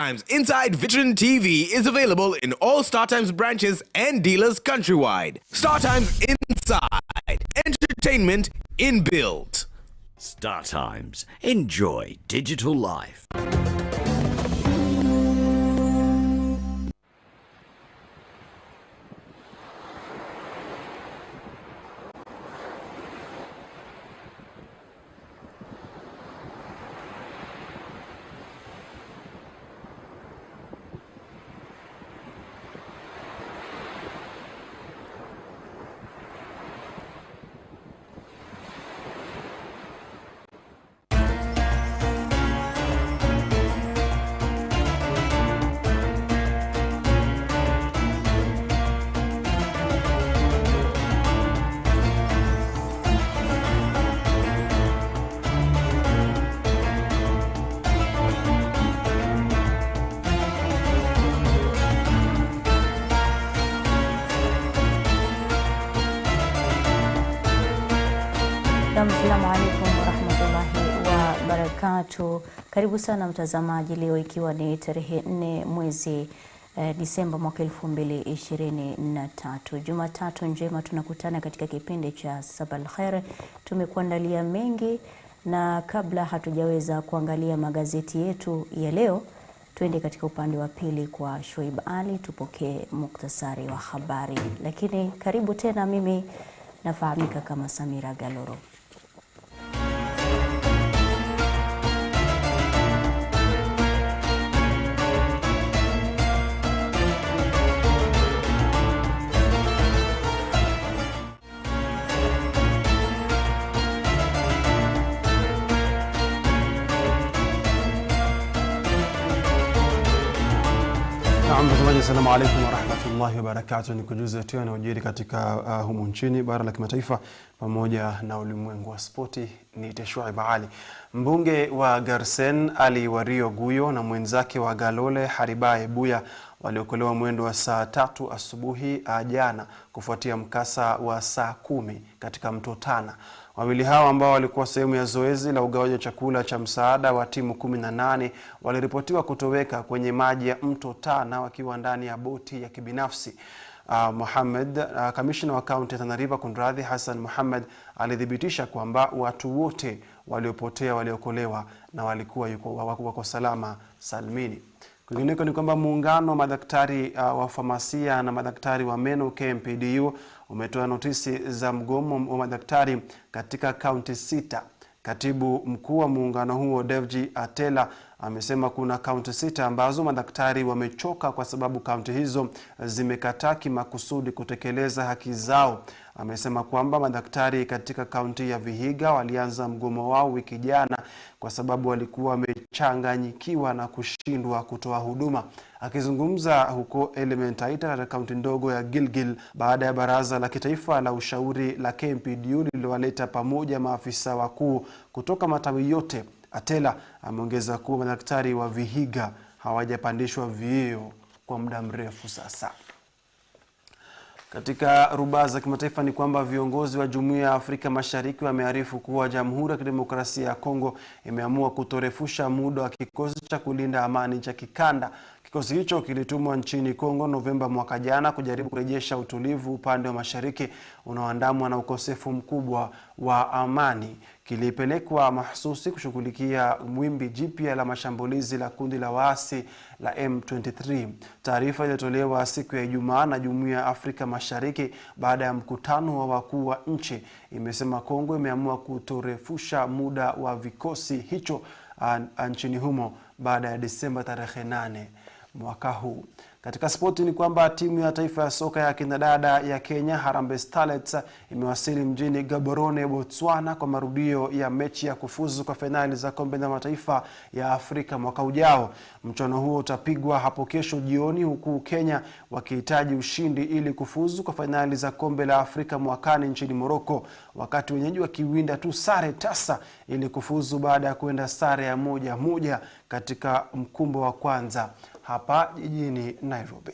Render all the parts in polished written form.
StarTimes Inside Veteran TV is available in all StarTimes branches and dealers countrywide. StarTimes Inside. Entertainment inbuilt. StarTimes. Enjoy digital life. Assalamu alaikum warahmatullahi wabarakatuh. Karibu sana mtazamaji, leo ikiwa ni tarehe 4 mwezi Disemba mwaka 2023. Jumatatu njema, tunakutana katika kipindi cha Sabah Khair. Tumekuandalia mengi, na kabla hatujaweza kuangalia magazeti yetu ya leo, tuende katika upande wa pili kwa Shoaib Ali tupokee muktasari wa habari. Lakini karibu tena, mimi nafahamika kama Samira Galoro. Assalamu alaikum warahmatullahi wabarakatuh. Nikujuze tu yanayojiri katika humu nchini, bara la kimataifa pamoja na ulimwengu wa spoti. Ni Shoaib Ali. Mbunge wa Garsen Ali Wario Guyo na mwenzake wa Galole Haribae Buya waliokolewa mwendo wa saa 3 asubuhi jana kufuatia mkasa wa saa 10 katika mto Tana. Wawili hao ambao walikuwa sehemu ya zoezi la ugawaji wa chakula cha msaada wa timu 18 waliripotiwa kutoweka kwenye maji ya mto Tana wakiwa ndani ya boti ya kibinafsi. Mohamed, kamishna wa kaunti ya Tana River Kunradhi Hassan Mohamed, alithibitisha kwamba watu wote waliopotea waliokolewa na walikuwa wako salama salmini. Kwingineko ni kwamba muungano wa madaktari wa famasia na madaktari wa meno KMPDU umetoa notisi za mgomo wa madaktari katika kaunti 6. Katibu mkuu wa muungano huo Devji Atela amesema kuna kaunti 6 ambazo madaktari wamechoka kwa sababu kaunti hizo zimekataa kimakusudi kutekeleza haki zao. Amesema kwamba madaktari katika kaunti ya Vihiga walianza mgomo wao wiki jana kwa sababu walikuwa wamechanganyikiwa na kushindwa kutoa huduma. Akizungumza huko Elementaita katika kaunti ndogo ya Gilgil baada ya baraza la kitaifa la ushauri la KMPDU lililowaleta pamoja maafisa wakuu kutoka matawi yote, Atela ameongeza kuwa madaktari wa Vihiga hawajapandishwa vyeo kwa muda mrefu sasa. Katika rubaa za kimataifa ni kwamba viongozi wa Jumuiya ya Afrika Mashariki wamearifu kuwa Jamhuri ya Kidemokrasia ya Kongo imeamua kutorefusha muda wa kikosi cha kulinda amani cha kikanda. Kikosi hicho kilitumwa nchini Kongo Novemba mwaka jana kujaribu kurejesha utulivu upande wa mashariki unaoandamwa na ukosefu mkubwa wa amani. Kilipelekwa mahsusi kushughulikia wimbi jipya la mashambulizi la kundi la waasi la M23. Taarifa ilitolewa siku ya Ijumaa na Jumuiya ya Afrika Mashariki baada ya mkutano wa wakuu wa nchi. Imesema Kongo imeamua kutorefusha muda wa vikosi hicho nchini humo baada ya Disemba tarehe 8 mwaka huu. Katika spoti ni kwamba timu ya taifa ya soka ya kinadada ya Kenya Harambee Starlets imewasili mjini Gaborone, Botswana kwa marudio ya mechi ya kufuzu kwa finali za kombe la mataifa ya Afrika mwaka ujao. Mchuano huo utapigwa hapo kesho jioni, huku Kenya wakihitaji ushindi ili kufuzu kwa finali za kombe la Afrika mwakani nchini Morocco, wakati wenyeji wakiwinda tu sare tasa ili kufuzu baada ya kwenda sare ya 1-1 katika mkumbo wa kwanza hapa jijini Nairobi.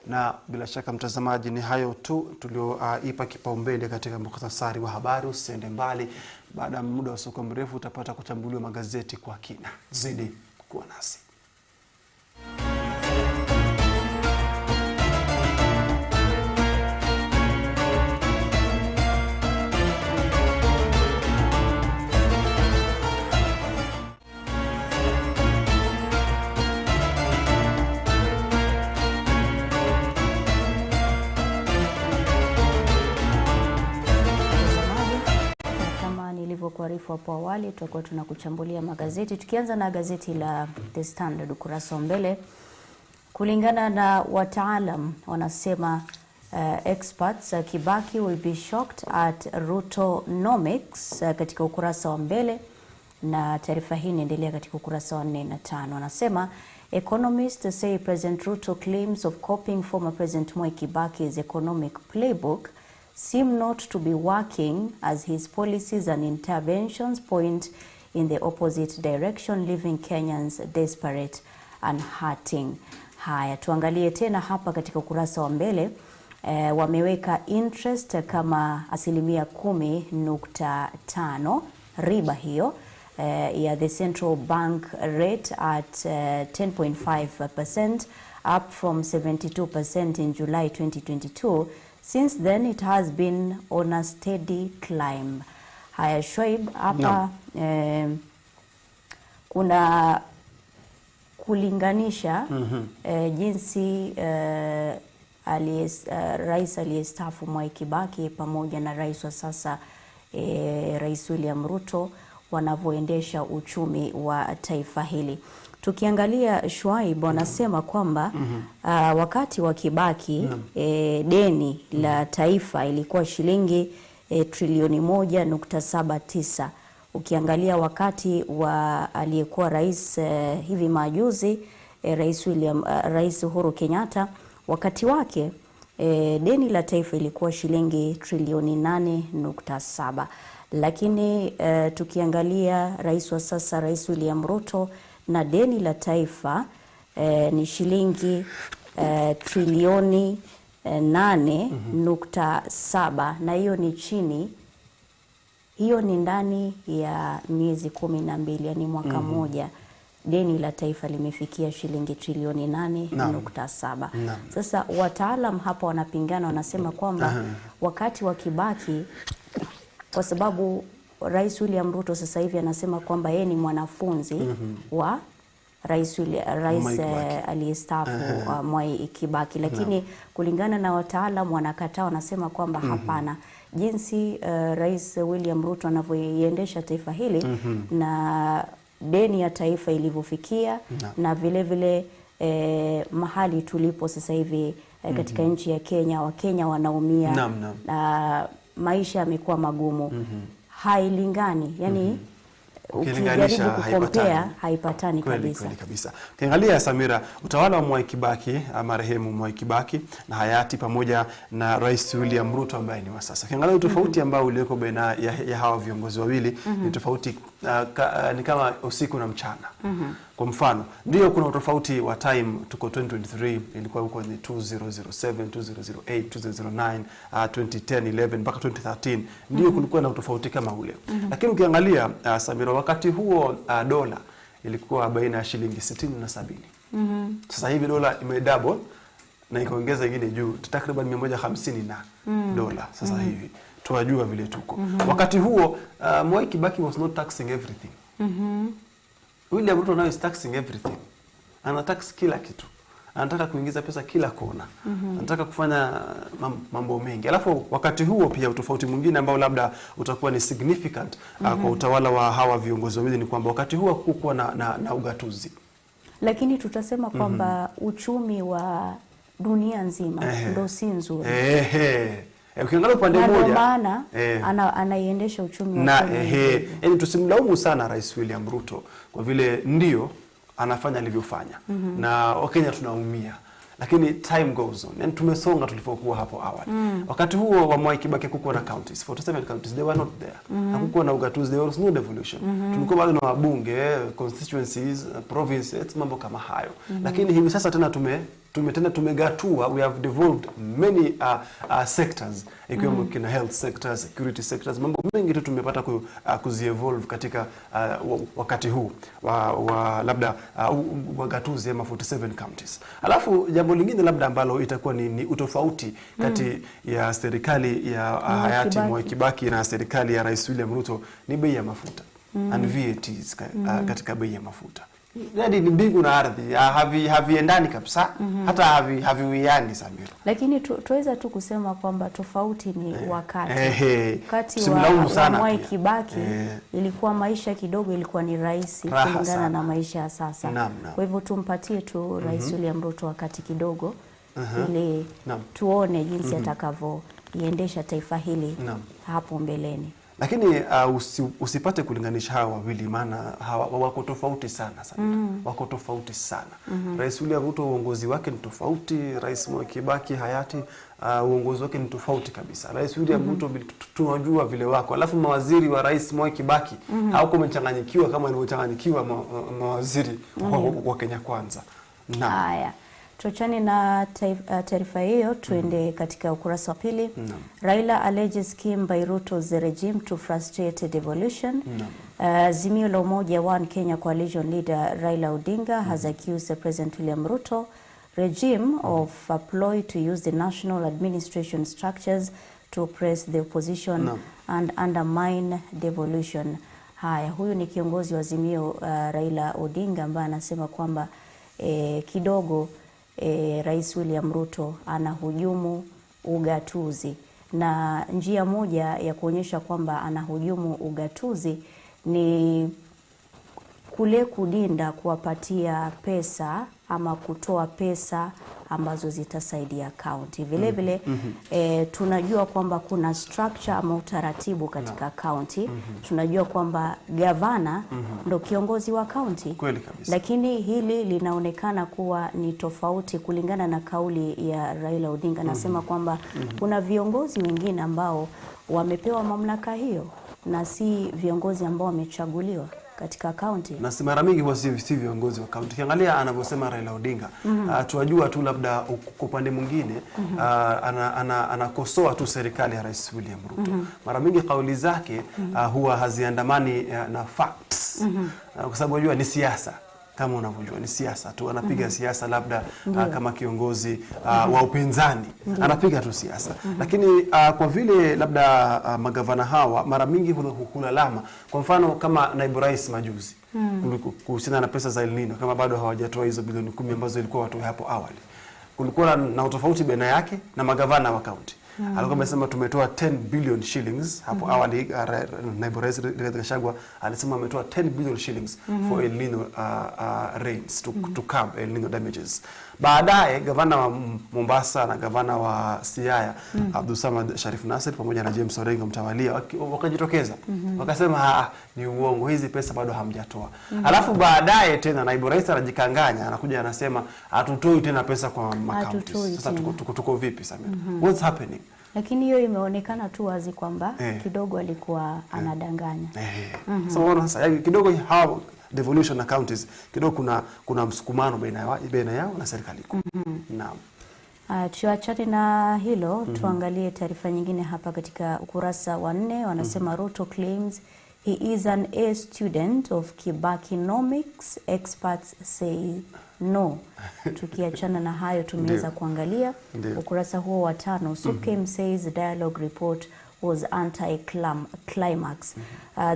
Na bila shaka mtazamaji, ni hayo tu tulioipa kipaumbele katika mukhtasari wa habari. Usiende mbali, baada ya muda usio mrefu utapata kuchambuliwa magazeti kwa kina. Zidi kuwa nasi. nilivyokuarifu hapo awali, tutakuwa tunakuchambulia magazeti, tukianza na gazeti la The Standard ukurasa wa mbele. Kulingana na wataalam wanasema experts, Kibaki will be shocked at Rutonomics, katika ukurasa wa mbele, na taarifa hii inaendelea katika ukurasa wa 4 na 5. Wanasema economists say President Ruto claims of copying former President Mwai Kibaki's economic playbook seem not to be working, as his policies and interventions point in the opposite direction, leaving Kenyans desperate and hurting. Haya, tuangalie tena hapa katika ukurasa wa mbele. Wameweka interest kama 10.5 riba hiyo ya the central bank rate at 10.5%, up from 72% in July 2022. Since then it has been on a steady climb. Haya, Shoaib, hapa kuna kulinganisha jinsi rais aliyestaafu Mwai Kibaki pamoja na rais wa sasa Rais William Ruto wanavyoendesha uchumi wa taifa hili. Tukiangalia Shoaib, wanasema kwamba wakati wa Kibaki deni la taifa ilikuwa shilingi trilioni 1.79. Ukiangalia wakati wa aliyekuwa rais hivi majuzi Rais Uhuru Kenyatta, wakati wake deni la taifa ilikuwa shilingi trilioni 8.7. Lakini tukiangalia rais wa sasa Rais William Ruto, na deni la taifa ni shilingi trilioni 8.7, na hiyo ni chini, hiyo ni ndani ya miezi 12, yani mwaka mmoja deni la taifa limefikia shilingi trilioni 8.7. Sasa wataalam hapa wanapingana, wanasema kwamba wakati wa Kibaki, kwa sababu Rais William Ruto sasa hivi anasema kwamba yeye ni mwanafunzi wa rais aliyestaafu Mwai Kibaki, lakini kulingana na wataalam wanakataa, wanasema kwamba hapana, jinsi Rais William Ruto anavyoiendesha taifa hili na deni ya taifa ilivyofikia na vile vile mahali tulipo sasa hivi katika nchi ya Kenya, Wakenya wanaumia, maisha yamekuwa magumu, hailingani, yani ukijaribu kukompea haipatani kabisa. Kabisa. Ukiangalia Samira, utawala wa Mwai Kibaki, marehemu Mwai Kibaki na hayati, pamoja na Rais William Ruto ambaye ni wa sasa, ukiangalia tofauti ambao ulioko baina ya hawa viongozi wawili ni tofauti ni kama usiku na mchana. Kwa mfano, ndio kuna utofauti wa time, tuko 2023 ilikuwa huko ni 2007, 2008, 2009, 2010, 11 mpaka 2013, ndio kulikuwa na utofauti kama ule. Lakini ukiangalia Samira, wakati huo dola ilikuwa baina ya shilingi 60 na 70. Sasa hivi dola imedouble na ikaongeza ingine juu, takriban 150 na dola sasa hivi. Tunajua vile tuko. Wakati huo Mwai Kibaki was not taxing everything. William Ruto now is taxing everything. Anatax kila kitu. Anataka kuingiza pesa kila kona. Anataka kufanya mambo mengi. Alafu wakati huo pia utofauti mwingine ambao labda utakuwa ni significant kwa utawala wa hawa viongozi wawili ni kwamba wakati huo hakukuwa na ugatuzi. Lakini tutasema kwamba uchumi wa dunia nzima ndio si nzuri. Ukiangalia upande mmoja anaiendesha uchumi wa na yani tusimlaumu sana Rais William Ruto kwa vile ndio anafanya alivyofanya na Wakenya tunaumia, lakini time goes on. Yani tumesonga tulipokuwa hapo awali. Wakati huo wa Mwai Kibaki kukuwa na counties, 47 counties, they were not there. Hakukuwa na ugatuzi, there was no devolution. Tulikuwa bado na wabunge, constituencies, provinces, mambo kama hayo. Lakini hivi sasa tena tumegatua, we have devolved many sectors, ikiwemo kina health sector, security sectors, mambo mengi tu tumepata kuzievolve katika wakati huu wa labda wagatuzi ya 47 counties. Alafu jambo lingine labda ambalo itakuwa ni utofauti kati ya serikali ya hayati Mwai Kibaki na serikali ya Rais William Ruto ni bei ya mafuta and VATs katika bei ya mafuta. Yaani ni mbingu na ardhi, haviendani kabisa, hata haviwiani Samira. Lakini tuweza tu kusema kwamba tofauti ni wakati. Wakati wa Mwai Kibaki ilikuwa maisha kidogo ilikuwa ni rahisi kulingana na maisha ya sasa. Kwa hivyo tumpatie tu Rais William Ruto wakati kidogo ili tuone jinsi atakavyoiendesha taifa hili hapo mbeleni. Lakini usipate kulinganisha hawa wawili, maana wako tofauti sana. Wako tofauti sana. Rais William Ruto uongozi wake ni tofauti, Rais Mwai Kibaki hayati uongozi wake ni tofauti kabisa. Rais William Ruto tunajua vile wako. Alafu mawaziri wa Rais Mwai Kibaki hauko umechanganyikiwa kama inavyochanganyikiwa mawaziri wa Kenya Kwanza. Haya. Tuachane na taarifa hiyo, tuende katika ukurasa wa pili. Raila alleges scheme by Ruto's regime to frustrate devolution. Azimio la Umoja One Kenya coalition leader Raila Odinga has accused President William Ruto regime of a ploy to use the national administration structures to oppress the opposition and undermine devolution. Haya, huyu ni kiongozi wa Azimio Raila Odinga ambaye anasema kwamba kidogo Rais William Ruto anahujumu ugatuzi, na njia moja ya kuonyesha kwamba anahujumu ugatuzi ni kule kudinda kuwapatia pesa ama kutoa pesa ambazo zitasaidia county. Vile vile tunajua kwamba kuna structure ama utaratibu katika county. Tunajua kwamba gavana ndo kiongozi wa county. Lakini hili linaonekana kuwa ni tofauti kulingana na kauli ya Raila Odinga. Nasema kwamba kuna viongozi wengine ambao wamepewa mamlaka hiyo na si viongozi ambao wamechaguliwa katika county. Na si mara mingi huwa si viongozi wa county. Kiangalia anavyosema Raila Odinga, tuwajua tu labda kwa upande mwingine anakosoa tu serikali ya Rais William Ruto. Mara mingi kauli zake huwa haziandamani na facts. Kwa sababu unajua ni siasa. Kama unavyojua ni siasa tu, anapiga siasa labda kama kiongozi wa upinzani, anapiga tu siasa. Lakini kwa vile labda magavana hawa mara mingi hulalama, kwa mfano kama naibu rais majuzi kuhusiana na pesa za El Nino, kama bado hawajatoa hizo bilioni 10 ambazo ilikuwa watu hapo awali, kulikuwa na utofauti baina yake na magavana wa county. Alikuwa amesema tumetoa 10 billion shillings hapo awali. Naibu rais Rigathi Gachagua alisema ametoa 10 billion shillings for El Nino rains to curb El Nino damages. Baadaye gavana wa Mombasa na gavana wa Siaya Abdulsamad Sharif Nasir pamoja na James Orengo mtawalia wakajitokeza wakasema ni uongo, hizi pesa bado hamjatoa. Alafu baadaye tena naibu rais anajikanganya, anakuja anasema hatutoi tena pesa kwa makaunti. Sasa tuko vipi Samia? What's happening? Lakini hiyo imeonekana tu wazi kwamba kidogo alikuwa anadanganya. So sasa kidogo hawa devolution na counties kidogo kuna msukumano baina yao na serikali kuu. Naam. Tuachane na hilo, tuangalie taarifa nyingine hapa katika ukurasa wa 4. Wanasema Ruto claims he is an A student of Kibakinomics, experts say no. Tukiachana na hayo tumeweza kuangalia ukurasa huo wa 5. SUPKEM says dialogue report was anti-climax.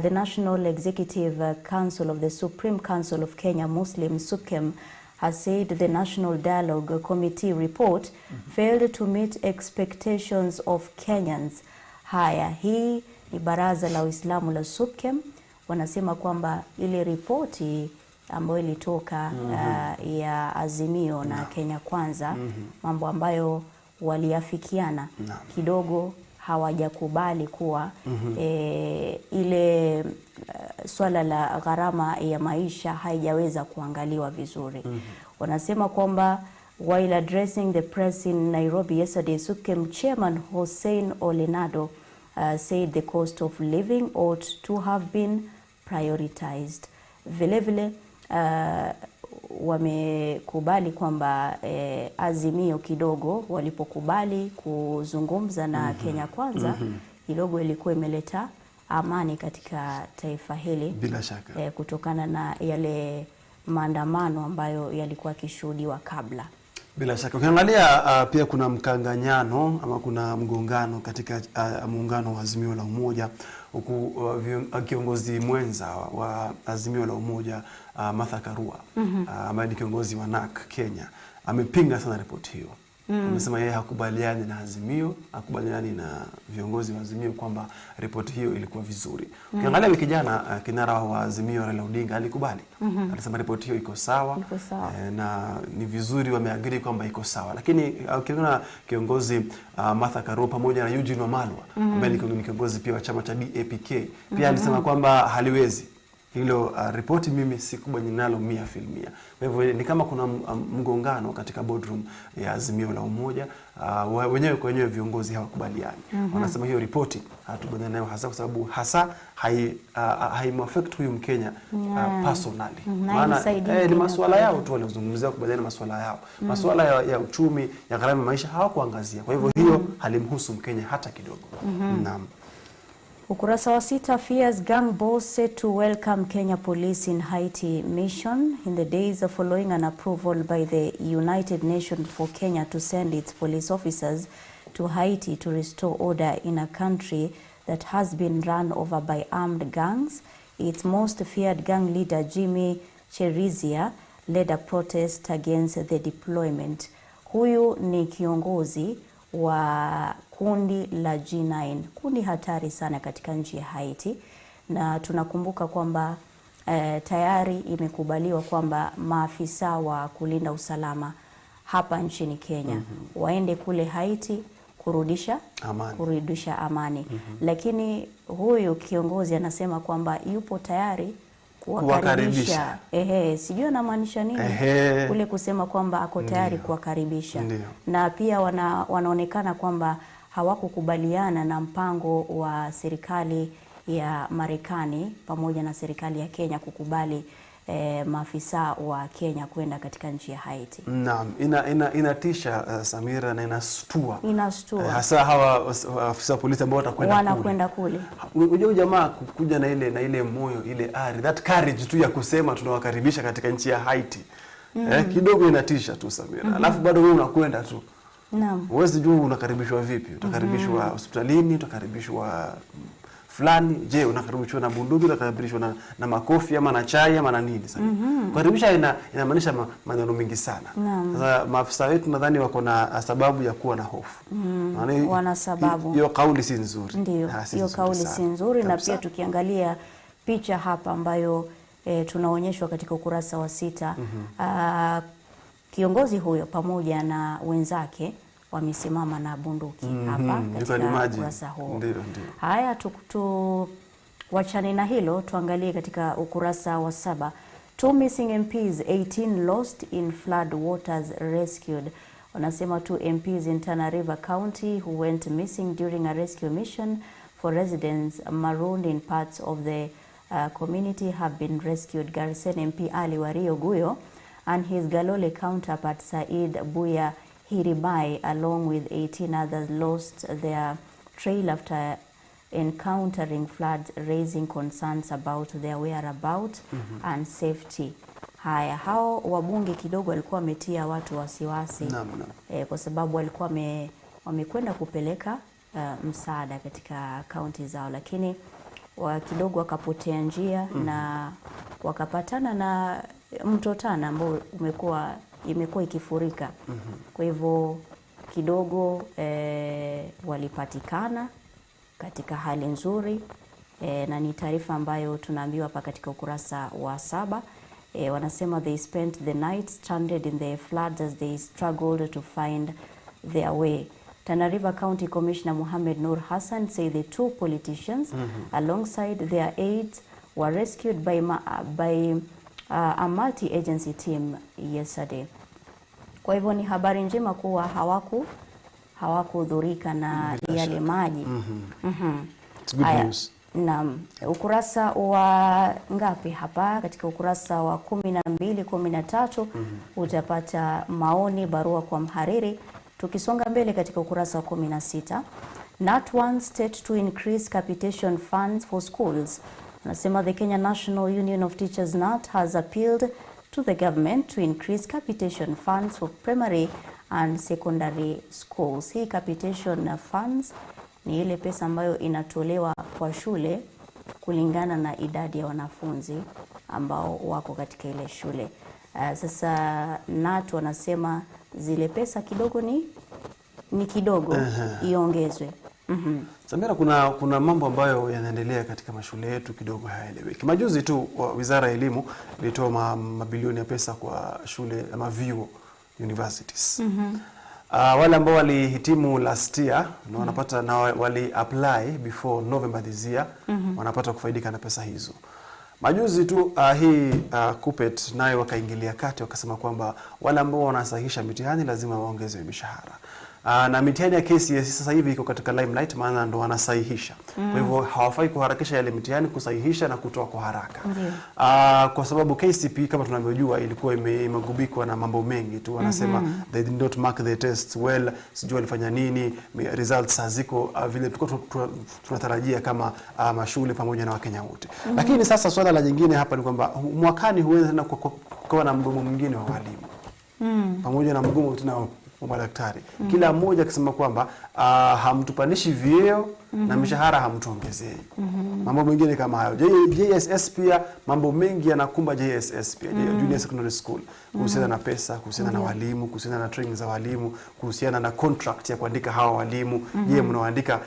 The National Executive Council of the Supreme Council of Kenya Muslim, SUPKEM, has said the National Dialogue Committee report failed to meet expectations of Kenyans. Haya, hii ni baraza la Uislamu la SUPKEM. Wanasema kwamba ile ripoti ambayo ilitoka ya Azimio na Kenya Kwanza, mambo ambayo waliafikiana kidogo hawajakubali kuwa ile swala la gharama ya maisha haijaweza kuangaliwa vizuri. Wanasema kwamba while addressing the press in Nairobi yesterday, SUPKEM chairman Hussein Olenado said the cost of living ought to have been prioritized. Vile vile wamekubali kwamba Azimio kidogo walipokubali kuzungumza na Kenya Kwanza kidogo ilikuwa imeleta amani katika taifa hili, bila shaka kutokana na yale maandamano ambayo yalikuwa kishuhudiwa kabla. Bila shaka ukiangalia pia kuna mkanganyano ama kuna mgongano katika muungano wa Azimio la Umoja, huku kiongozi mwenza wa Azimio la Umoja Martha Karua ambaye ni kiongozi wa NARC Kenya amepinga sana ripoti hiyo. Amesema yeye hakubaliani na Azimio, hakubaliani na viongozi wa Azimio kwamba ripoti hiyo ilikuwa vizuri. Ukiangalia wiki jana kinara wa Azimio Raila Odinga alikubali. Alisema ripoti hiyo iko sawa, na ni vizuri wameagree kwamba iko sawa. Lakini ukiona kiongozi Martha Karua pamoja na Eugene Wamalwa ambaye ni kiongozi pia wa chama cha DAPK pia alisema kwamba haliwezi hilo ripoti, mimi sikubaliani nalo 100%. Kwa hivyo ni kama kuna mgongano katika boardroom ya Azimio la Umoja, wenyewe kwa wenyewe viongozi hawakubaliani. Wanasema hiyo ripoti hatukubaliani nayo hasa kwa sababu hasa haimaffect huyu Mkenya personally. Maana ni masuala yao tu walizungumzia, kubaliana masuala yao. Masuala ya uchumi, ya gharama ya maisha hawakuangazia. Kwa hivyo hiyo halimhusu Mkenya hata kidogo. Naam. Ukurasa wa 6, fears gang boss set to welcome Kenya police in Haiti mission in the days following an approval by the United Nations for Kenya to send its police officers to Haiti to restore order in a country that has been run over by armed gangs. Its most feared gang leader Jimmy Cherizia led a protest against the deployment. Huyu ni kiongozi wa kundi la G9, kundi hatari sana katika nchi ya Haiti, na tunakumbuka kwamba tayari imekubaliwa kwamba maafisa wa kulinda usalama hapa nchini Kenya waende kule Haiti kurudisha amani. Lakini huyu kiongozi anasema kwamba yupo tayari kuwakaribisha. Sijui anamaanisha nini kule kusema kwamba ako tayari kuwakaribisha. Na pia wanaonekana kwamba hawakukubaliana na mpango wa serikali ya Marekani pamoja na serikali ya Kenya kukubali maafisa wa Kenya kwenda katika nchi ya Haiti. Naam, inatisha Samira, na inastua. Hasa hawa afisa polisi ambao wanakwenda kule. Unajua jamaa kuja na ile moyo, ile ari, that courage tu ya kusema tunawakaribisha katika nchi ya Haiti. Kidogo inatisha tu Samira. Alafu bado wewe unakwenda tu. Naam. Huwezi jua unakaribishwa vipi? Utakaribishwa hospitalini, utakaribishwa fulani, je unakaribishwa na bunduki, unakaribishwa na makofi ama na chai ama na nini sasa? Kukaribisha inamaanisha maneno mengi sana. Sasa maafisa wetu nadhani wako na sababu ya kuwa na hofu. Wana sababu. Hiyo kauli si nzuri. Ndio, hiyo kauli si nzuri. Na pia tukiangalia picha hapa ambayo tunaonyeshwa katika ukurasa wa 6, kiongozi huyo pamoja na wenzake wamesimama na bunduki hapa katika ukurasa huo. Haya, wachane na hilo, tuangalie katika ukurasa wa 7. 2 missing MPs, 18 lost in flood waters rescued. Wanasema 2 MPs in Tana River County who went missing during a rescue mission for residents marooned in parts of the community have been rescued. Garrison MP Ali Wario Guyo and his Galole counterpart Said Buya Hiribai along with 18 others lost their trail after encountering floods, raising concerns about their whereabouts and safety. Haya, hao wabunge kidogo walikuwa wametia watu wasiwasi kwa sababu walikuwa wamekwenda kupeleka msaada katika kaunti zao, lakini kidogo wakapotea njia na wakapatana na mto Tana ambao imekuwa ikifurika. Kwa hivyo kidogo walipatikana katika hali nzuri, na ni taarifa ambayo tunaambiwa hapa katika ukurasa wa 7. Wanasema they spent the night stranded in the floods as they struggled to find their way. Tana River County Commissioner Mohamed Nur Hassan said the 2 politicians alongside their aides were rescued by a multi-agency team yesterday. Kwa hivyo ni habari njema kuwa hawakudhurika na yale maji. It's good news. Naam, ukurasa wa ngapi hapa? Katika ukurasa wa 12, 13 utapata maoni, barua kwa mhariri. Tukisonga mbele katika ukurasa wa 16, NAT wants state to increase capitation funds for schools. Nasema the Kenya National Union of Teachers NAT has appealed to the government to increase capitation funds for primary and secondary schools. Hii capitation funds ni ile pesa ambayo inatolewa kwa shule kulingana na idadi ya wanafunzi ambao wako katika ile shule. Sasa NATO wanasema zile pesa kidogo ni kidogo, iongezwe. Samira, kuna mambo ambayo yanaendelea katika mashule yetu kidogo hayaeleweki. Majuzi tu Wizara ya Elimu ilitoa mabilioni ya pesa kwa shule ama vyuo, universities. Wale ambao walihitimu last year na wanapata na wali apply before November this year, wanapata kufaidika na pesa hizo. Majuzi tu hii KUPPET nayo wakaingilia kati, wakasema kwamba wale ambao wanasahihisha mitihani lazima waongezewe mishahara. Na mitihani ya KCSE sasa hivi iko katika limelight, maana ndo wanasahihisha. Kwa hivyo hawafai kuharakisha yale mitihani, kusahihisha na kutoa kwa haraka. Kwa sababu KCPE kama tunavyojua ilikuwa imegubikwa na mambo mengi tu. Wanasema they did not mark the test well, sijui walifanya nini, results haziko vile tulikuwa tunatarajia kama mashule pamoja na Wakenya wote. Lakini sasa swala la jingine hapa ni kwamba mwakani huweza tena kuwa na mgomo mwingine wa walimu. Pamoja na mgomo tena madaktari. Kila mmoja akisema kwamba hamtupanishi vyeo na mishahara hamtuongezei. Mambo mengine kama hayo. JSS pia mambo mengi yanakumba JSS pia, Junior Secondary School. Kuhusiana na pesa, kuhusiana na walimu, kuhusiana na training za walimu, kuhusiana na contract ya kuandika hawa walimu. Je, mnawaandika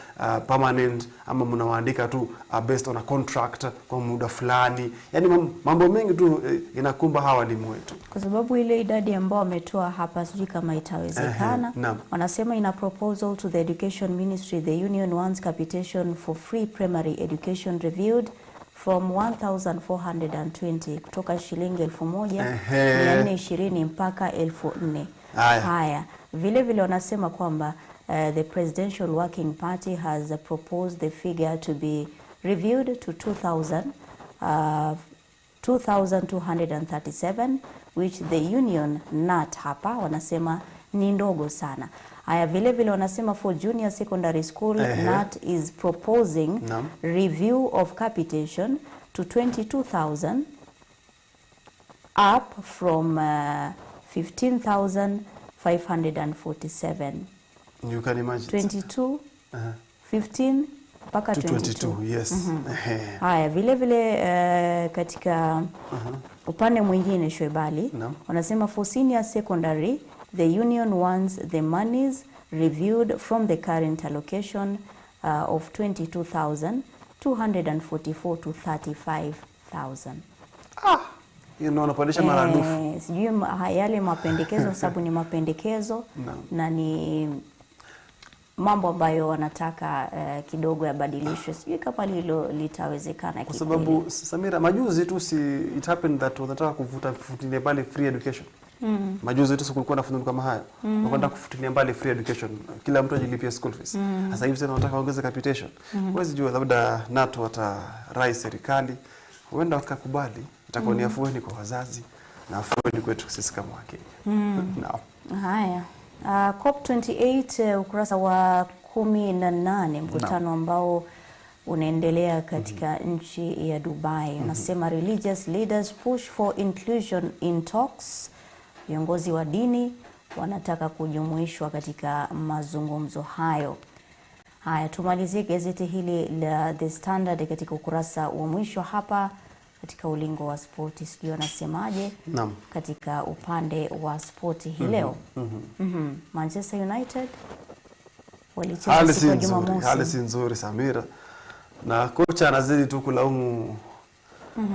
permanent ama mnawaandika tu based on a contract kwa muda fulani? Yaani mambo mengi tu inakumba hawa walimu wetu. Kwa sababu ile idadi ambao wametoa hapa sijui kama itawezekana. Wanasema in a proposal to the Education Ministry, the union wants capitation for free primary education reviewed from 1,420 kutoka shilingi 1,420 mpaka 4,000. Haya. Vile vile wanasema kwamba the Presidential Working Party has proposed the figure to be reviewed to 2,237, which the union NAT hapa wanasema ni ndogo sana. Haya, vile vile wanasema for junior secondary school, NAT is proposing review of capitation to 22,000 up from 15,547. You can imagine. 22, 15 mpaka 22. Yes. Haya, vile vile katika upande mwingine Shwebali, wanasema for senior secondary, the union wants the monies reviewed from the current allocation of 22,244 to 35,000. Wanapandisha maradufu. Sijui yale mapendekezo sababu ni mapendekezo na ni mambo ambayo wanataka kidogo yabadilishwe. Sijui kama hilo litawezekana kwa sababu Samira, majuzi tu it happened that wanataka kufutilia mbali free education. Majuzi tu kulikuwa na fununu kama haya. Wanataka kufutilia mbali free education. Kila mtu ajilipia school fees. Sasa hivi tena wanataka ongeze capitation. Huwezi jua labda NATO watarai serikali, huenda wakakubali, itakuwa ni afueni kwa wazazi na afueni kwetu sisi kama Wakenya. Haya. COP28 ukurasa wa 18, mkutano ambao unaendelea katika nchi ya Dubai. Unasema religious leaders push for inclusion in talks. Viongozi wa dini wanataka kujumuishwa katika mazungumzo hayo. Haya, tumalizie gazeti hili la The Standard katika ukurasa wa mwisho hapa katika ulingo wa spoti. Sijui wanasemaje katika upande wa spoti hii leo. Manchester United walicheza siku ya Jumamosi. Hali si nzuri Samira, na kocha anazidi tu kulaumu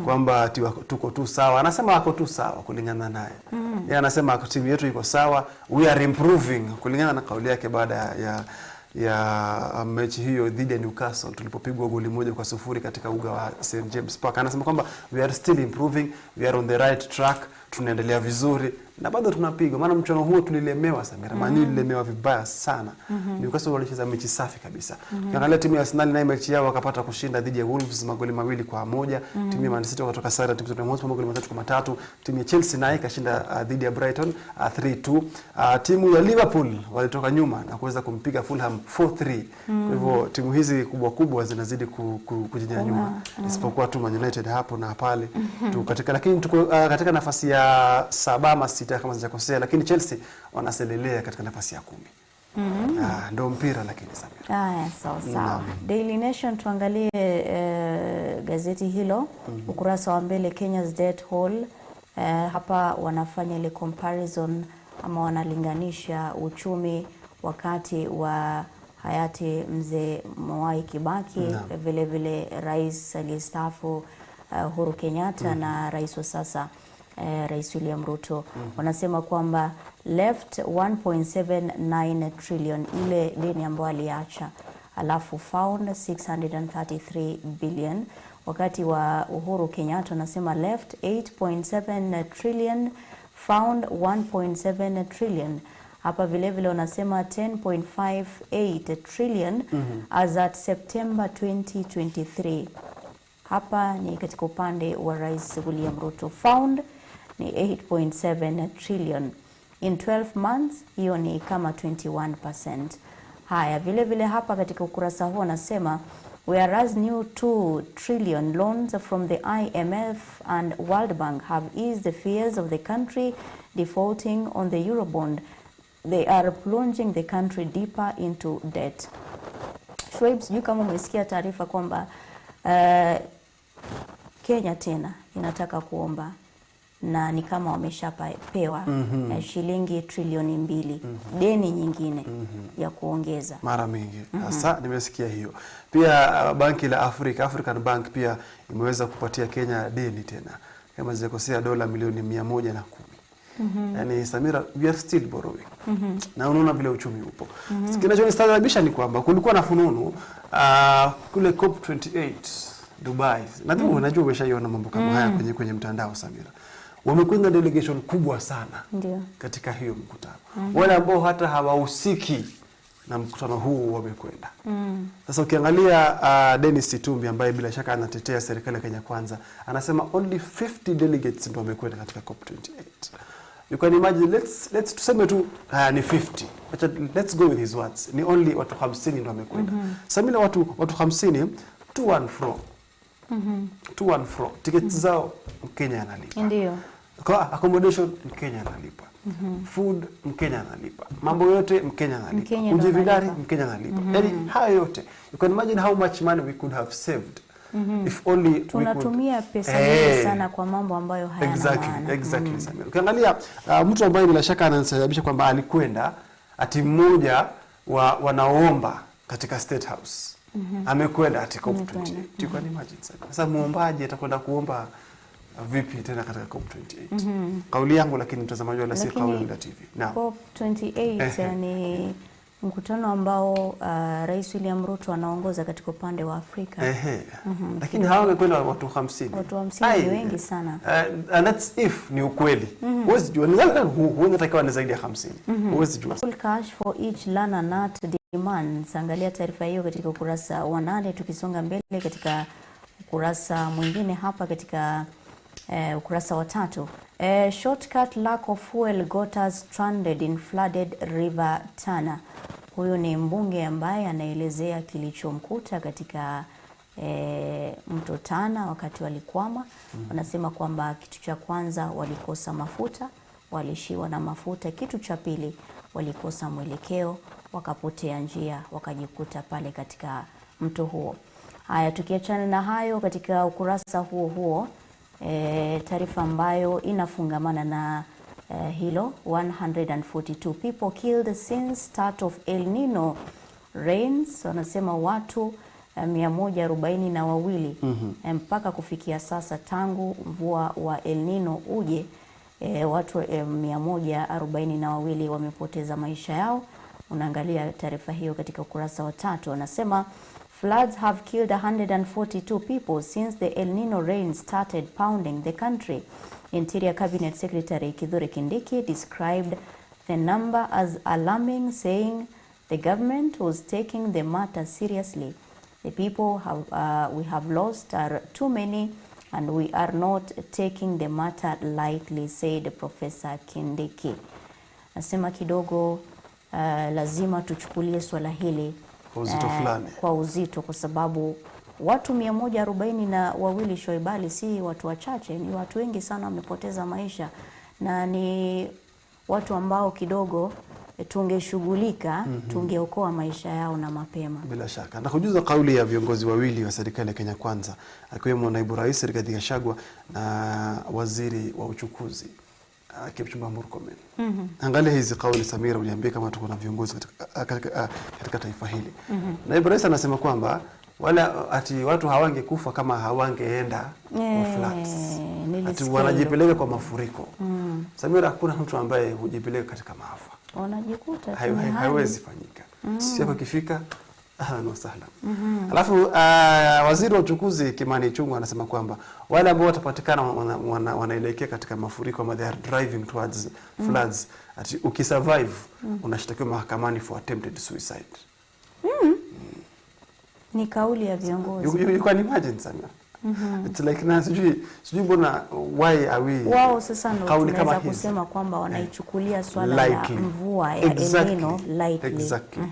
kwamba tuko tu sawa. Anasema wako tu sawa kulingana naye. Yeye anasema timu yetu iko sawa, we are improving kulingana na kauli yake baada ya mechi hiyo dhidi ya Newcastle tulipopigwa goli 1-0 katika uga wa St James Park. Anasema kwamba we are still improving, we are on the right track, tunaendelea vizuri na bado tunapigwa. Maana mchuano huo tulilemewa Samira, Man U ililemewa vibaya sana. Newcastle walicheza mechi safi kabisa. Ukiangalia timu ya Arsenal na mechi yao wakapata kushinda dhidi ya Wolves magoli 2-1. Timu ya Man City wakatoka sare timu ya Hotspur magoli 3-3. Timu ya Chelsea nayo ikashinda dhidi ya Brighton 3-2. Timu ya Liverpool walitoka nyuma na kuweza kumpiga Fulham 4-3. Kwa hivyo timu hizi kubwa zinazidi kujinyanyua. Isipokuwa tu Man United hapo na pale tu katika, lakini tuko katika nafasi ya 7 ama 6 kama sijakosea, lakini Chelsea wanaselelea katika nafasi ya 10. Ndio mpira lakini Samira. Sawa. Daily Nation, tuangalie gazeti hilo ukurasa wa mbele, Kenya's debt hole. Hapa wanafanya ile comparison ama wanalinganisha uchumi wakati wa hayati mzee Mwai Kibaki, vile vile rais aliyestaafu Uhuru Kenyatta na rais wa sasa Rais William Ruto. Wanasema kwamba left 1.79 trillion ile deni ambayo aliacha, alafu found 633 billion. Wakati wa Uhuru Kenyatta wanasema left 8.7 trillion, found 1.7 trillion. Hapa vile vile wanasema 10.58 trillion as at September 2023. Hapa ni katika upande wa Rais William Ruto. Found ni 8.7 trillion. In 12 months, hiyo ni kama 21%. Haya, vile vile hapa katika ukurasa huo wanasema whereas new 2 trillion loans from the IMF and World Bank have eased the fears of the country defaulting on the Eurobond, they are plunging the country deeper into debt. Shoaib, sijui kama umesikia taarifa kwamba Kenya tena inataka kuomba na ni kama wameshapewa shilingi trilioni 2 deni nyingine ya kuongeza mara mingi. Sasa nimesikia hiyo. Pia banki la African Bank pia imeweza kupatia Kenya deni tena kama zikosea dola milioni 110. Yani Samira, we are still borrowing. Na unaona vile uchumi upo. Kinachonistaajabisha ni kwamba kulikuwa na fununu kule COP28 Dubai. Nadhani unajua umeshaiona mambo kama haya kwenye mtandao Samira. Wamekwenda delegation kubwa sana katika hiyo mkutano. Wale ambao hata hawahusiki na mkutano huu wamekwenda. Sasa ukiangalia Dennis Situmbi ambaye bila shaka anatetea serikali ya Kenya Kwanza, anasema only 50 delegates ndio wamekwenda katika COP28. You can imagine, let's tuseme tu ni 50. Let's go with his words. Ni only watu 50 ndio wamekwenda. Samila watu 50 to and fro. To and fro. Tickets zao Mkenya analipa. Ndio. Kwa accommodation Mkenya analipa. Food Mkenya analipa. Mambo yote Mkenya analipa. Kujivinjari Mkenya analipa. Yaani hayo yote. You can imagine how much money we could have saved if only tunatumia pesa nyingi sana kwa mambo ambayo hayana maana. Exactly. Ukiangalia mtu ambaye bila shaka anasababisha kwamba alikwenda ati mmoja wanaomba katika State House. Amekwenda ati COP28. You can imagine sasa muombaji atakwenda kuomba vipi tena katika COP28? Kauli yangu, lakini mtazamaji wala si kauli ya TV. COP28 ni mkutano ambao Rais William Ruto anaongoza katika upande wa Afrika. Lakini hawa wamekwenda watu 50. Watu 50 ni wengi sana. And that's if ni ukweli. Huwezi jua, huwezi takiwa ni zaidi ya 50. Huwezi jua. Full cash for each learner not demands. Angalia taarifa hiyo katika ukurasa wa 8. Tukisonga mbele katika ukurasa mwingine hapa katika ukurasa wa 3. Shortcut lack of fuel got us stranded in flooded river Tana. Huyu ni mbunge ambaye anaelezea kilichomkuta katika mto Tana wakati walikwama. Wanasema kwamba kitu cha kwanza walikosa mafuta, walishiwa na mafuta. Kitu cha pili walikosa mwelekeo, wakapotea njia, wakajikuta pale katika mto huo. Haya, tukiachana na hayo katika ukurasa huo taarifa ambayo inafungamana na hilo, 142 people killed since start of El Nino rains. Wanasema watu 142 mpaka kufikia sasa tangu mvua wa El Nino uje, watu 142 wamepoteza maisha yao. Unaangalia taarifa hiyo katika ukurasa wa 3. Wanasema floods have killed 142 people since the El Nino rain started pounding the country. Interior Cabinet Secretary Kithure Kindiki described the number as alarming, saying the government was taking the matter seriously. The people we have lost are too many and we are not taking the matter lightly, said Professor Kindiki. Nasema kidogo lazima tuchukulie swala hili kwa uzito kwa sababu watu 142 Shoibali si watu wachache, ni watu wengi sana wamepoteza maisha na ni watu ambao kidogo tungeshughulika, tungeokoa maisha yao na mapema. Bila shaka. Na kujuza kauli ya viongozi wawili wa serikali ya Kenya Kwanza, akiwemo naibu rais Rigathi Gachagua na waziri wa uchukuzi Kipchumba Murkomen. Angalia hizi kauli Samira, uliambia kama tuko na viongozi katika taifa hili. Naibu rais anasema kwamba wala ati watu hawangekufa kama hawangeenda floods. Ati wanajipeleka kwa mafuriko. Samira, hakuna mtu ambaye hujipeleka katika maafa. Wanajikuta haiwezi fanyika. Sio kwa kifika ahlan wa sahlan. Alafu waziri wa uchukuzi Kimani Ichung'wah anasema kwamba wale ambao watapatikana wanaelekea katika mafuriko ama they are driving towards floods, ati ukisurvive unashtakiwa mahakamani for attempted suicide. Ni kauli ya viongozi. You can imagine Samira. It's like na sijui mbona why are we wao sasa ndo tunaweza kusema kwamba wanaichukulia swala la mvua ya El Nino lightly. Exactly.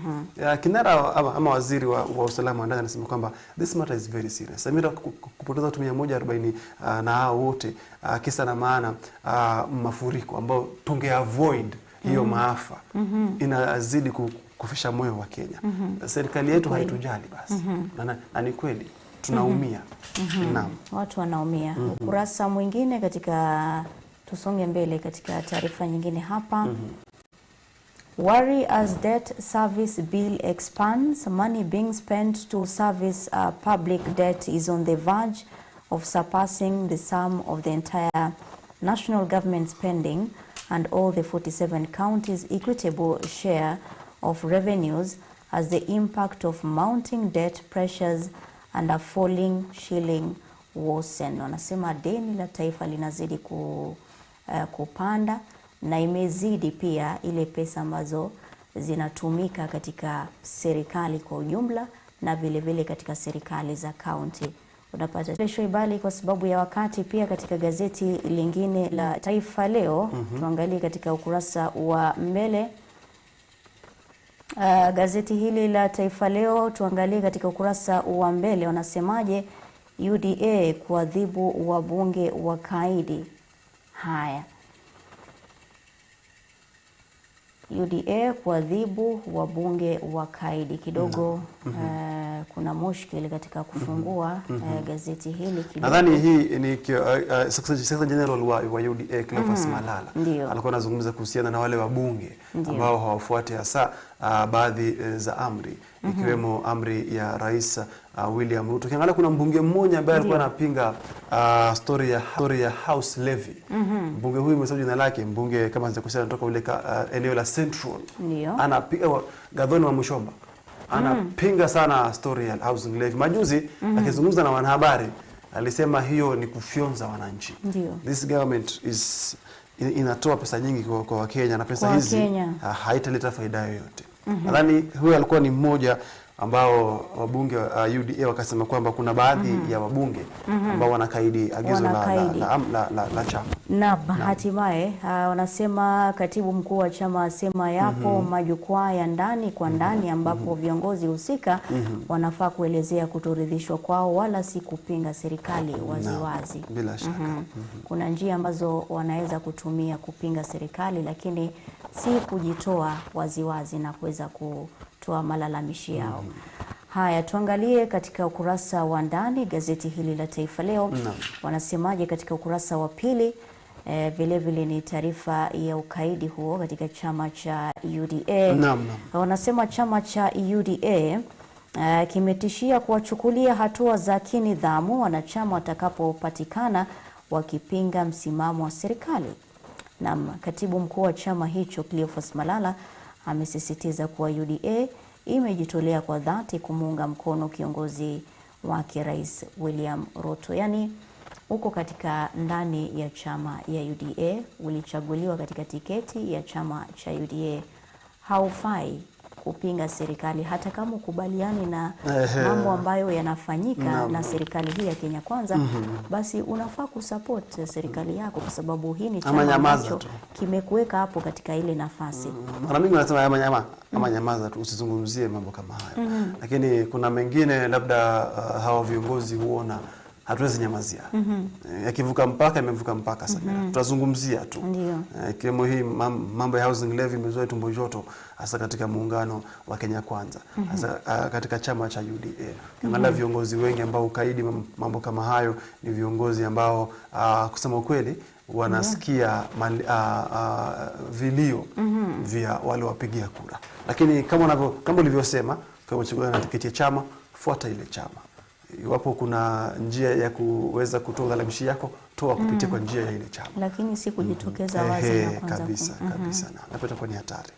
Kinara ama waziri wa usalama ndani anasema kwamba this matter is very serious. Samira, kupoteza watu 140 na hao wote kisa na maana mafuriko ambao tunge avoid hiyo maafa inazidi kufisha moyo wa Kenya. Serikali yetu haitujali basi. Na ni kweli tunaumia. Naam. Watu wanaumia. Ukurasa mwingine katika tusonge mbele katika taarifa nyingine hapa. Worry as debt service bill expands, money being spent to service public debt is on the verge of surpassing the sum of the entire national government spending and all the 47 counties' equitable share of revenues as the impact of mounting debt pressures and a falling shilling worsen. Wanasema deni la taifa linazidi kupanda na imezidi pia ile pesa ambazo zinatumika katika serikali kwa ujumla na vile vile katika serikali za county. Unapata kesho ibali kwa sababu ya wakati pia katika gazeti lingine la Taifa Leo. Tuangalie katika ukurasa wa mbele. Gazeti hili la Taifa Leo tuangalie katika ukurasa wa mbele wanasemaje. UDA kuadhibu wabunge wakaidi. Haya, UDA kuadhibu wabunge wakaidi kidogo. Kuna mushkili katika kufungua gazeti hili kidogo. Nadhani hii ni Secretary General wa UDA Cleophas Malala alikuwa anazungumza kuhusiana na wale wabunge ambao hawafuati hasa baadhi za amri, ikiwemo amri ya Rais William Ruto. Kiangalia kuna mbunge mmoja ambaye alikuwa anapinga story ya house levy. Mbunge huyu msemaji jina lake, mbunge kama nitakusema kutoka ule eneo la Central. Anapiga Gathoni wa Mushomba. Anapinga sana story ya housing levy. Majuzi akizungumza na wanahabari alisema hiyo ni kufyonza wananchi. This government is inatoa pesa nyingi kwa Wakenya na pesa hizi haitaleta faida yoyote. Nadhani huyo alikuwa ni mmoja ambao wabunge wa UDA wakasema kwamba kuna baadhi ya wabunge ambao wanakaidi agizo la chama. Na hatimaye wanasema katibu mkuu wa chama asema yapo majukwaa ya ndani kwa ndani ambapo viongozi husika wanafaa kuelezea kutoridhishwa kwao wala si kupinga serikali waziwazi. Bila shaka. Kuna njia ambazo wanaweza kutumia kupinga serikali lakini si kujitoa waziwazi na kuweza kutoa malalamishi yao. Haya, tuangalie katika ukurasa wa ndani gazeti hili la Taifa Leo. Wanasemaje katika ukurasa wa pili? Vile vile ni taarifa ya ukaidi huo katika chama cha UDA. Wanasema chama cha UDA kimetishia kuwachukulia hatua za kinidhamu wanachama watakapopatikana wakipinga msimamo wa serikali. Katibu mkuu wa chama hicho Cleophas Malala amesisitiza kuwa UDA imejitolea kwa dhati kumuunga mkono kiongozi wake Rais William Ruto. Yani uko katika ndani ya chama ya UDA, ulichaguliwa katika tiketi ya chama cha UDA, haufai kupinga serikali hata kama ukubaliani na mambo ambayo yanafanyika na serikali hii ya Kenya Kwanza. Basi unafaa kusupport serikali yako, kwa sababu hii ni chama ambacho kimekuweka hapo katika ile nafasi. Mara mingi wanasema ama nyamaza tu, usizungumzie mambo kama hayo. Lakini kuna mengine labda hawa viongozi huona hatuwezi nyamazia. Yakivuka mpaka imevuka mpaka Samira. Tutazungumzia tu. Ikiwemo hii mambo ya housing levy imezoa tumbo joto hasa katika muungano wa Kenya Kwanza. Hasa katika chama cha UDA. Kama viongozi wengi ambao ukaidi mambo kama hayo ni viongozi ambao kusema ukweli wanasikia vilio vya wale wapigia kura. Lakini kama ulivyosema, kwa uchaguzi na tiketi ya chama, fuata ile chama. Iwapo kuna njia ya kuweza kutoa ulalamishi yako, toa kupitia kwa njia ya ile chama. Lakini si kujitokeza wazi na kwanza. Kabisa. Napata kwa ni hatari.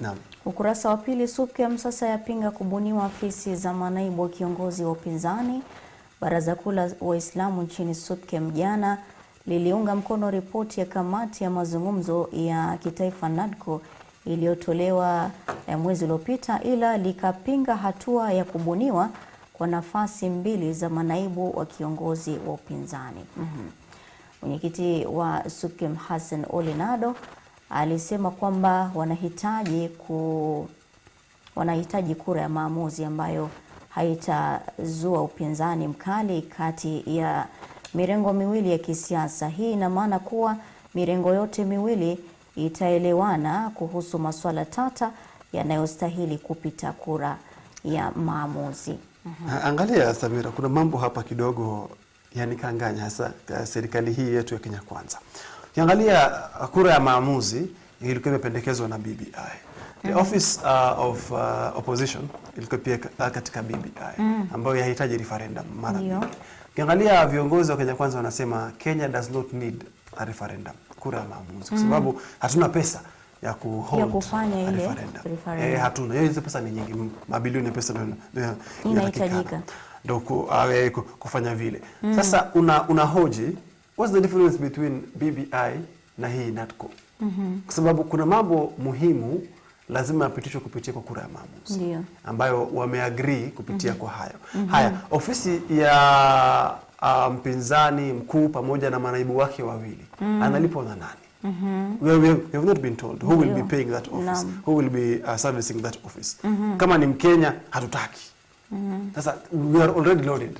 Naam. Ukurasa wa pili, SUPKEM sasa yapinga kubuniwa afisi za manaibu kiongozi wa upinzani. Baraza Kuu la Waislamu nchini SUPKEM jana liliunga mkono ripoti ya kamati ya mazungumzo ya kitaifa NADCO iliyotolewa mwezi uliopita, ila likapinga hatua ya kubuniwa kwa nafasi 2 za manaibu wa kiongozi wa upinzani. Mwenyekiti wa SUPKEM Hassan Olenado alisema kwamba wanahitaji kura ya maamuzi ambayo haitazua upinzani mkali kati ya mirengo miwili ya kisiasa. Hii ina maana kuwa mirengo yote miwili itaelewana kuhusu masuala tata yanayostahili kupita kura ya maamuzi. Angalia Samira, kuna mambo hapa kidogo yanikanganya hasa serikali hii yetu ya Kenya Kwanza. Ukiangalia kura ya maamuzi ilikuwa imependekezwa na BBI. The office of opposition ilikuwa pia katika BBI ambayo yahitaji referendum mara nyingi. Ukiangalia viongozi wa Kenya Kwanza wanasema Kenya does not need a referendum, kura ya maamuzi, kwa sababu hatuna pesa ya kufanya ile referendum. Hatuna. Hizo pesa ni nyingi, mabilioni ya pesa ndio inahitajika ndio kufanya vile. Sasa unahoji what's the difference between BBI na hii NADCO? Kwa sababu kuna mambo muhimu lazima yapitishwe kupitia kwa kura ya maamuzi ambayo wameagree kupitia kwa hayo. Haya, ofisi ya mpinzani mkuu pamoja na manaibu wake wawili analipwa na nani? We have not been told who will be paying that office, who will be servicing that office. Kama ni Mkenya hatutaki. Sasa we are already loaded.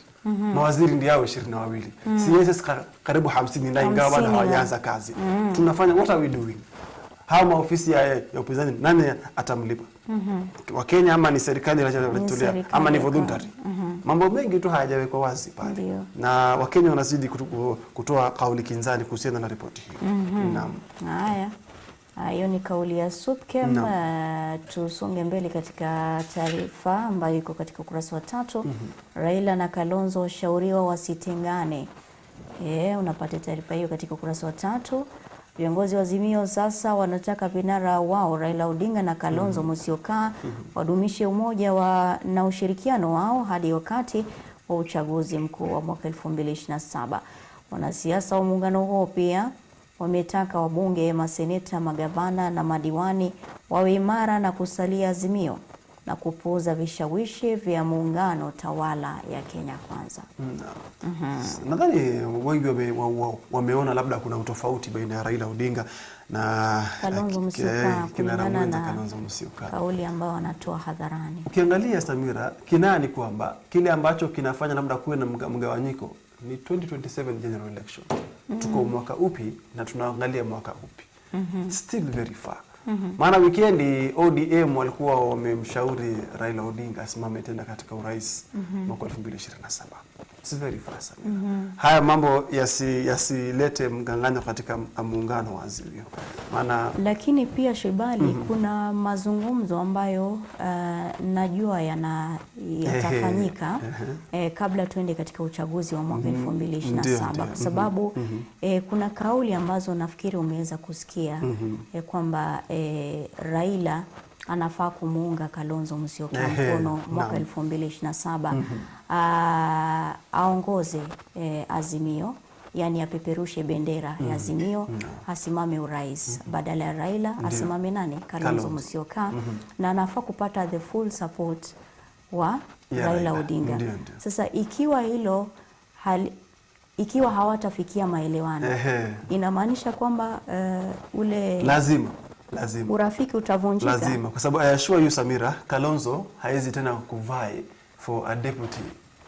Mawaziri ndio 22. CS karibu 50 na ingawa bado hawajaanza kazi. Tunafanya, what are we doing? Hao maofisi ya upinzani nani atamlipa? Wa Kenya ama ni serikali inajitolea ama ni voluntary? Mambo mengi tu hayajawekwa wazi pale. Na Wakenya wanazidi kutoa kauli kinzani kuhusiana na ripoti hiyo. Naam. Haya. Hiyo ni kauli ya SUPKEM. Tusonge mbele katika taarifa ambayo iko katika ukurasa wa 3. Raila na Kalonzo washauriwa wasitengane. Unapata taarifa hiyo katika ukurasa wa 3. Viongozi wa Azimio sasa wanataka vinara wao Raila Odinga na Kalonzo Musyoka wadumishe umoja na ushirikiano wao hadi wakati wa uchaguzi mkuu wa mwaka 2027. Wanasiasa wa muungano huo pia wametaka wabunge, maseneta, magavana na madiwani wawe imara na kusalia Azimio na kupuuza vishawishi vya muungano tawala ya Kenya Kwanza. Nadhani wengi wameona labda kuna utofauti baina ya Raila Odinga na Kalonzo Musyoka kulingana na Kalonzo Musyoka, kauli ambayo wanatoa hadharani. Ukiangalia Samira, Kina ni kwamba kile ambacho kinafanya labda kuwe na mgawanyiko ni 2027 general election. Tuko mwaka upi na tunaangalia mwaka upi? Still very far. Maana weekendi ODM walikuwa wamemshauri Raila Odinga asimame tena katika urais mwaka 2027. It's very fast. Haya mambo yasilete mganganyo katika muungano wa Azimio. Maana lakini pia Shibali kuna mazungumzo ambayo najua yatafanyika kabla tuende katika uchaguzi wa mwaka 2027 kwa sababu kuna kauli ambazo nafikiri umeweza kusikia kwamba Raila anafaa kumuunga Kalonzo Musyoka mkono mwaka 2027 aongoze Azimio yani apeperushe bendera ya Azimio, asimame urais. Badala ya Raila asimame nani? Kalonzo Musyoka. Na anafaa kupata the full support wa Raila Odinga. Sasa ikiwa hilo ikiwa hawatafikia maelewano, inamaanisha kwamba ule lazima urafiki utavunjika. Lazima, kwa sababu I assure you Samira, Kalonzo haezi tena kuvai for a deputy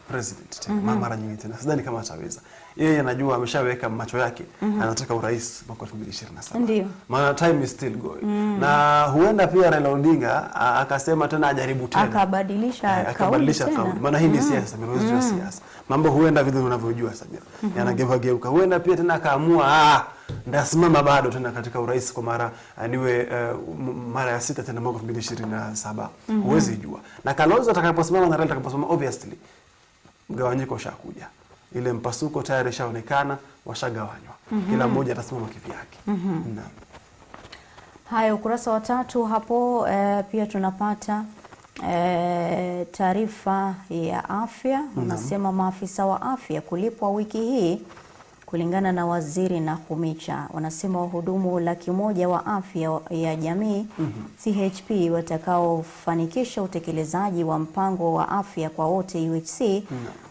president mara nyingi tena. Sidhani kama ataweza. Yeye anajua ameshaweka macho yake, anataka urais mwaka 2027. Ndio. Maana time is still going. Na huenda pia Raila Odinga akasema tena ajaribu tena. Akabadilisha kauli tena. Maana hii ni siasa, mimi siasa. Mambo huenda vile unavyojua Samira. Yanageuka. Huenda pia tena akaamua ndasimama bado tena katika urais kwa mara niwe mara ya 6 tena mwaka 2027. Huwezi jua. Na Kalonzo atakaposimama na Raila atakaposimama, obviously mgawanyiko ushakuja. Ile mpasuko tayari shaonekana, washagawanywa. Kila mmoja atasimama kivyake. Naam. Haya, ukurasa wa 3 hapo pia tunapata taarifa ya afya. Unasema maafisa wa afya kulipwa wiki hii kulingana na waziri Nakhumicha. Wanasema wahudumu 100,000 wa afya ya jamii CHP watakaofanikisha utekelezaji wa mpango wa afya kwa wote UHC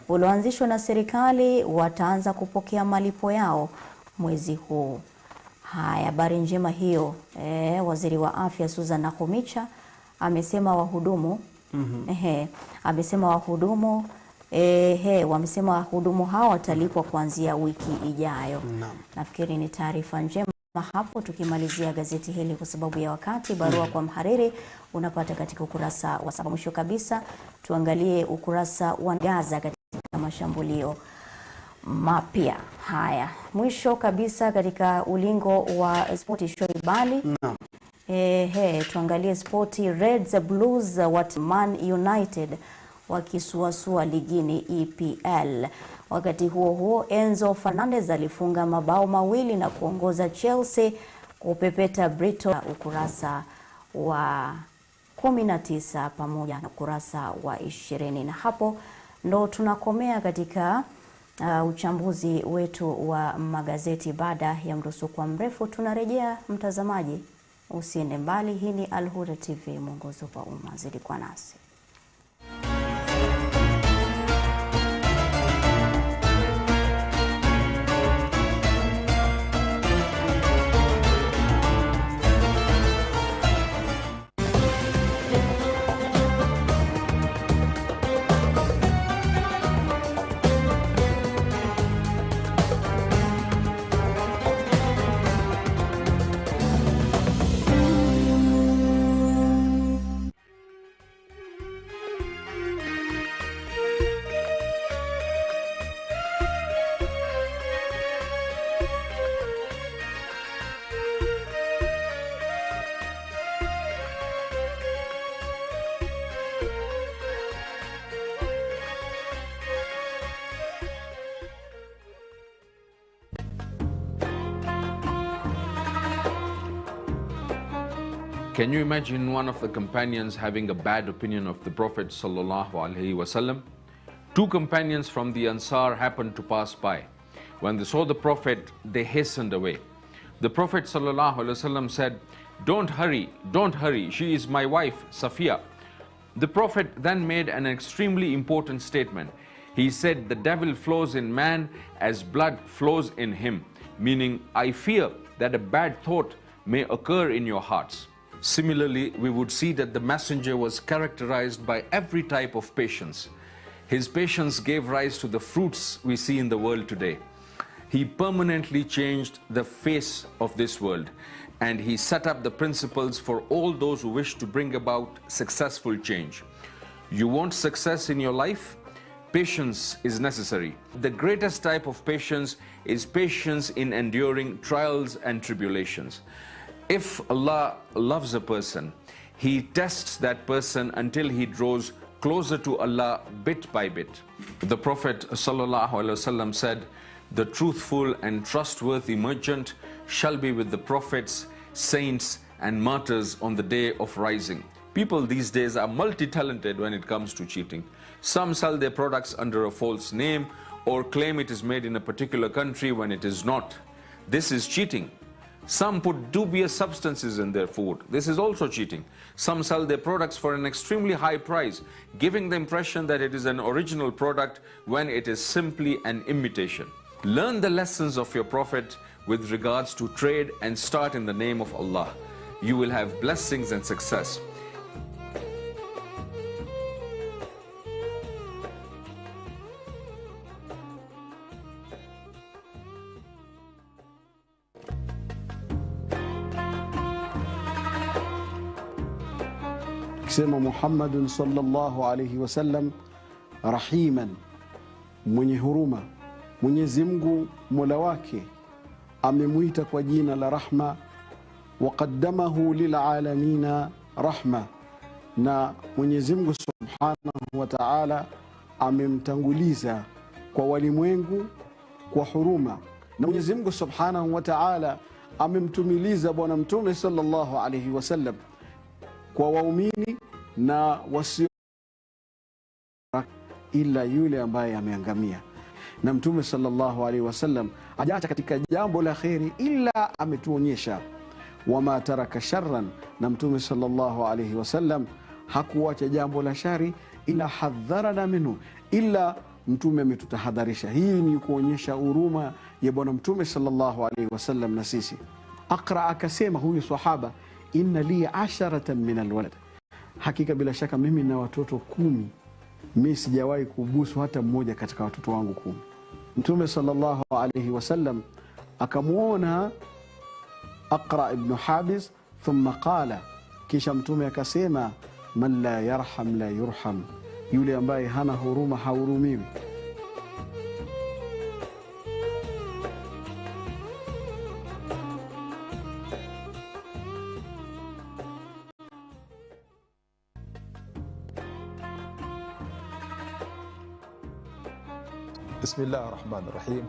ulioanzishwa na serikali wataanza kupokea malipo yao mwezi huu. Haya, habari njema hiyo. Waziri wa afya Susan Nakhumicha amesema wahudumu amesema wahudumu wamesema wahudumu hao watalipwa kuanzia wiki ijayo. Nafikiri ni taarifa njema hapo. Tukimalizia gazeti hili kwa sababu ya wakati, barua kwa mhariri unapata katika ukurasa wa 7. Mwisho kabisa tuangalie ukurasa wa Gaza katika mashambulio mapya. Haya, mwisho kabisa katika ulingo wa spoti Shoibali. Tuangalie spoti. Reds Blues what Man United wakisuasua ligini EPL. Wakati huo Enzo Fernandez alifunga mabao 2 na kuongoza Chelsea kupepeta Brighton. Ukurasa wa 19 pamoja na ukurasa wa 20. Na hapo ndo tunakomea katika uchambuzi wetu wa magazeti. Baada ya mrusuku mrefu tunarejea, mtazamaji usiende mbali. Hii ni Al Huda TV, mwongozo wa umma. Zidi kwa nasi. Can you imagine one of the companions having a bad opinion of the Prophet sallallahu alaihi wasallam? 2 companions from the Ansar happened to pass by. When they saw the Prophet, they hastened away. The Prophet sallallahu alaihi wasallam said, don't hurry, she is my wife, Safiya. The Prophet then made an extremely important statement. He said, the devil flows in man as blood flows in him, meaning, I fear that a bad thought may occur in your hearts. Similarly, we would see that the messenger was characterized by every type of patience. His patience gave rise to the fruits we see in the world today. He permanently changed the face of this world, and he set up the principles for all those who wish to bring about successful change. You want success in your life? Patience is necessary. The greatest type of patience is patience in enduring trials and tribulations. If Allah loves a person, He tests that person until he draws closer to Allah bit by bit. The Prophet ﷺ said, the truthful and trustworthy merchant shall be with the prophets, saints and martyrs on the day of rising. People these days are multi-talented when it comes to cheating. Some sell their products under a false name, or claim it is made in a particular country when it is not. This is cheating. Some put dubious substances in their food. This is also cheating. Some sell their products for an extremely high price, giving the impression that it is an original product when it is simply an imitation. Learn the lessons of your Prophet with regards to trade and start in the name of Allah. You will have blessings and success. Kisema Muhammadun sallallahu alayhi wasallam rahiman, mwenye huruma. Mwenyezi Mungu Mola wake amemuita kwa jina la rahma, wa qaddamahu lilalamina rahma, na Mwenyezi Mungu subhanahu wa ta'ala amemtanguliza kwa walimwengu kwa huruma, na Mwenyezi Mungu subhanahu wa ta'ala amemtumiliza bwana mtume sallallahu alayhi wasallam kwa waumini na wasio ila yule ambaye ameangamia. Na mtume sallallahu alaihi wasallam hajaacha katika jambo la khairi ila ametuonyesha wama taraka sharran, na mtume sallallahu alaihi wasallam hakuacha jambo la shari ila hadharana minhu, ila mtume ametutahadharisha. Hii ni kuonyesha huruma ya bwana mtume sallallahu alaihi wasallam na sisi. Aqra akasema huyu sahaba, inna li 10 min alwalad, hakika bila shaka mimi na watoto 10, mimi sijawahi kubusu hata mmoja katika watoto wangu 10. Mtume sallallahu alayhi wasallam akamuona Aqra ibn Habis, thumma qala, kisha mtume akasema, man la yarham la yurham, yule ambaye hana huruma hahurumiwi. Bismillah ar-Rahman ar-Rahim.